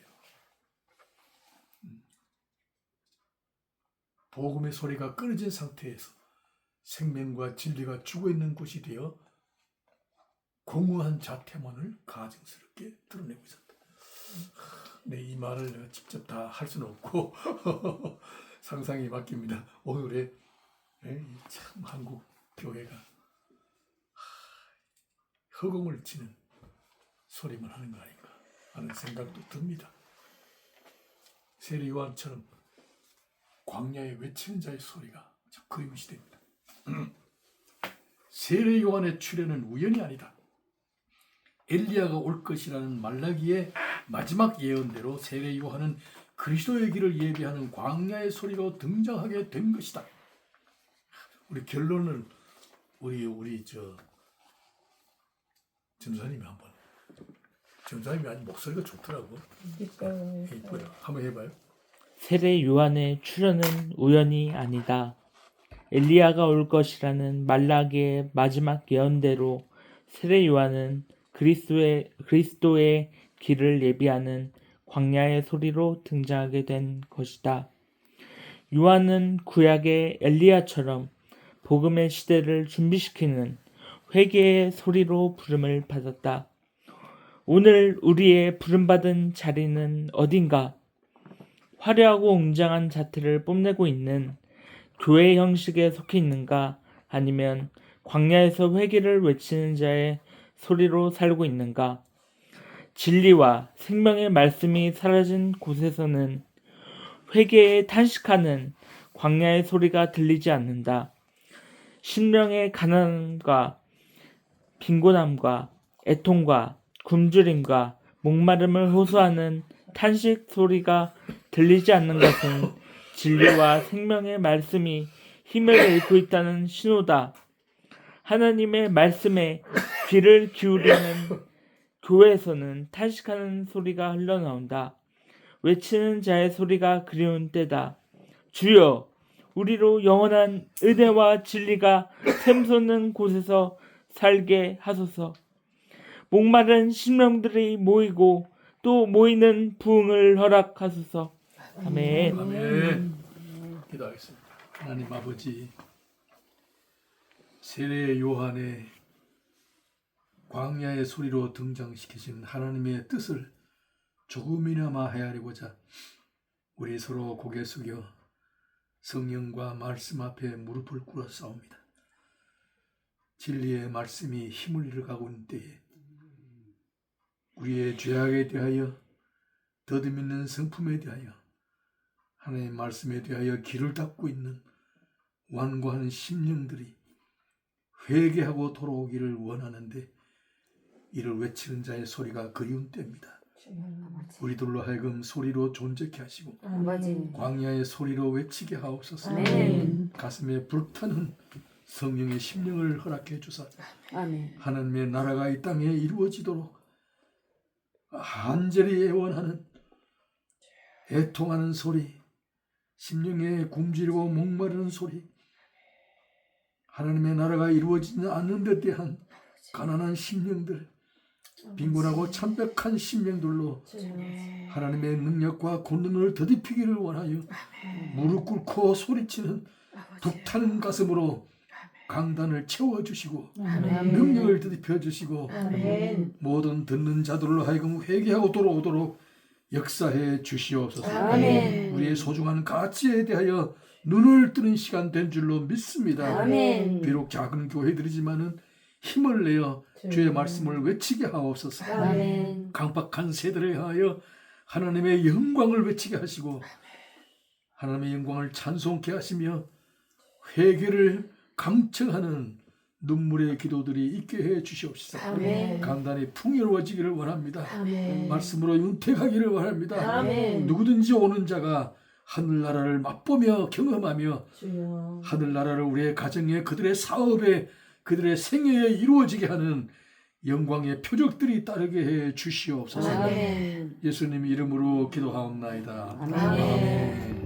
A: 복음의 소리가 끊어진 상태에서 생명과 진리가 죽어있는 곳이 되어 공허한 자태만을 가증스럽게 드러내고 있었다. 네, 이 말을 내가 직접 다 할 수는 없고 상상이 맡깁니다. 오늘의 참 한국 교회가 허공을 치는 소리만 하는 거 아닌가 하는 생각도 듭니다. 세례 요한처럼 광야에 외치는 자의 소리가 참 그리움이 됩니다. 세례 요한의 출현은 우연이 아니다. 엘리야가 올 것이라는 말라기의 마지막 예언대로 세례 요한은 그리스도의 길을 예비하는 광야의 소리로 등장하게 된 것이다. 우리 결론을 우리 전사님이 한번. 전사님이 아니 목소리가 좋더라고. 이뻐요. 한번 해봐요.
F: 세례 요한의 출현은 우연이 아니다. 엘리야가 올 것이라는 말라기의 마지막 예언대로 세례 요한은 그리스도의 길을 예비하는 광야의 소리로 등장하게 된 것이다. 요한은 구약의 엘리야처럼 복음의 시대를 준비시키는 회개의 소리로 부름을 받았다. 오늘 우리의 부름받은 자리는 어딘가? 화려하고 웅장한 자태를 뽐내고 있는 교회 형식에 속해 있는가? 아니면 광야에서 회개를 외치는 자의 소리로 살고 있는가? 진리와 생명의 말씀이 사라진 곳에서는 회개에 탄식하는 광야의 소리가 들리지 않는다. 심령의 가난과 빈곤함과 애통과 굶주림과 목마름을 호소하는 탄식 소리가 들리지 않는 것은 진리와 생명의 말씀이 힘을 잃고 있다는 신호다. 하나님의 말씀에 귀를 기울이는 교회에서는 탄식하는 소리가 흘러나온다. 외치는 자의 소리가 그리운 때다. 주여, 우리로 영원한 은혜와 진리가 샘솟는 곳에서 살게 하소서. 목마른 심령들이 모이고 또 모이는 부흥을 허락하소서. 아멘.
A: 아멘. 기도하겠습니다. 하나님 아버지, 세례 요한의 광야의 소리로 등장시키신 하나님의 뜻을 조금이나마 헤아리고자 우리 서로 고개 숙여 성령과 말씀 앞에 무릎을 꿇어 싸웁니다. 진리의 말씀이 힘을 잃어가고 있는 때에 우리의 죄악에 대하여 더듬있는 성품에 대하여 하나님의 말씀에 대하여 길을 닫고 있는 완고한 심령들이 회개하고 돌아오기를 원하는데 이를 외치는 자의 소리가 그리운 때입니다. 우리들로 하여금 소리로 존재케 하시고 광야의 소리로 외치게 하옵소서.
B: 아멘.
A: 가슴에 불타는 성령의 심령을 허락해 주사
B: 아멘.
A: 하나님의 나라가 이 땅에 이루어지도록 간절히 애원하는 애통하는 소리, 심령에 굶주리고 목마르는 소리, 하나님의 나라가 이루어지지 않는 데 대한 가난한 심령들, 빈곤하고 참백한 심령들로 하나님의 능력과 권능을 더딥히기를 원하여 무릎 꿇고 소리치는 불타는 가슴으로 강단을 채워주시고 능력을 더딥혀 주시고 모든 듣는 자들로 하여금 회개하고 돌아오도록 역사해 주시옵소서.
B: 아멘.
A: 우리의 소중한 가치에 대하여 눈을 뜨는 시간 된 줄로 믿습니다.
B: 아멘.
A: 비록 작은 교회들이지만은 힘을 내어 주의 말씀을 외치게 하옵소서.
B: 아멘.
A: 강박한 세대를 향하여 하나님의 영광을 외치게 하시고 하나님의 영광을 찬송케 하시며 회개를 강청하는 눈물의 기도들이 있게 해 주시옵소서.
B: 아멘.
A: 강단이 풍요로워지기를 원합니다.
B: 아멘.
A: 말씀으로 윤택하기를 원합니다.
B: 아멘.
A: 누구든지 오는 자가 하늘나라를 맛보며 경험하며
B: 주여.
A: 하늘나라를 우리의 가정에 그들의 사업에 그들의 생애에 이루어지게 하는 영광의 표적들이 따르게 해 주시옵소서.
B: 아멘.
A: 예수님 이름으로 기도하옵나이다.
B: 아멘.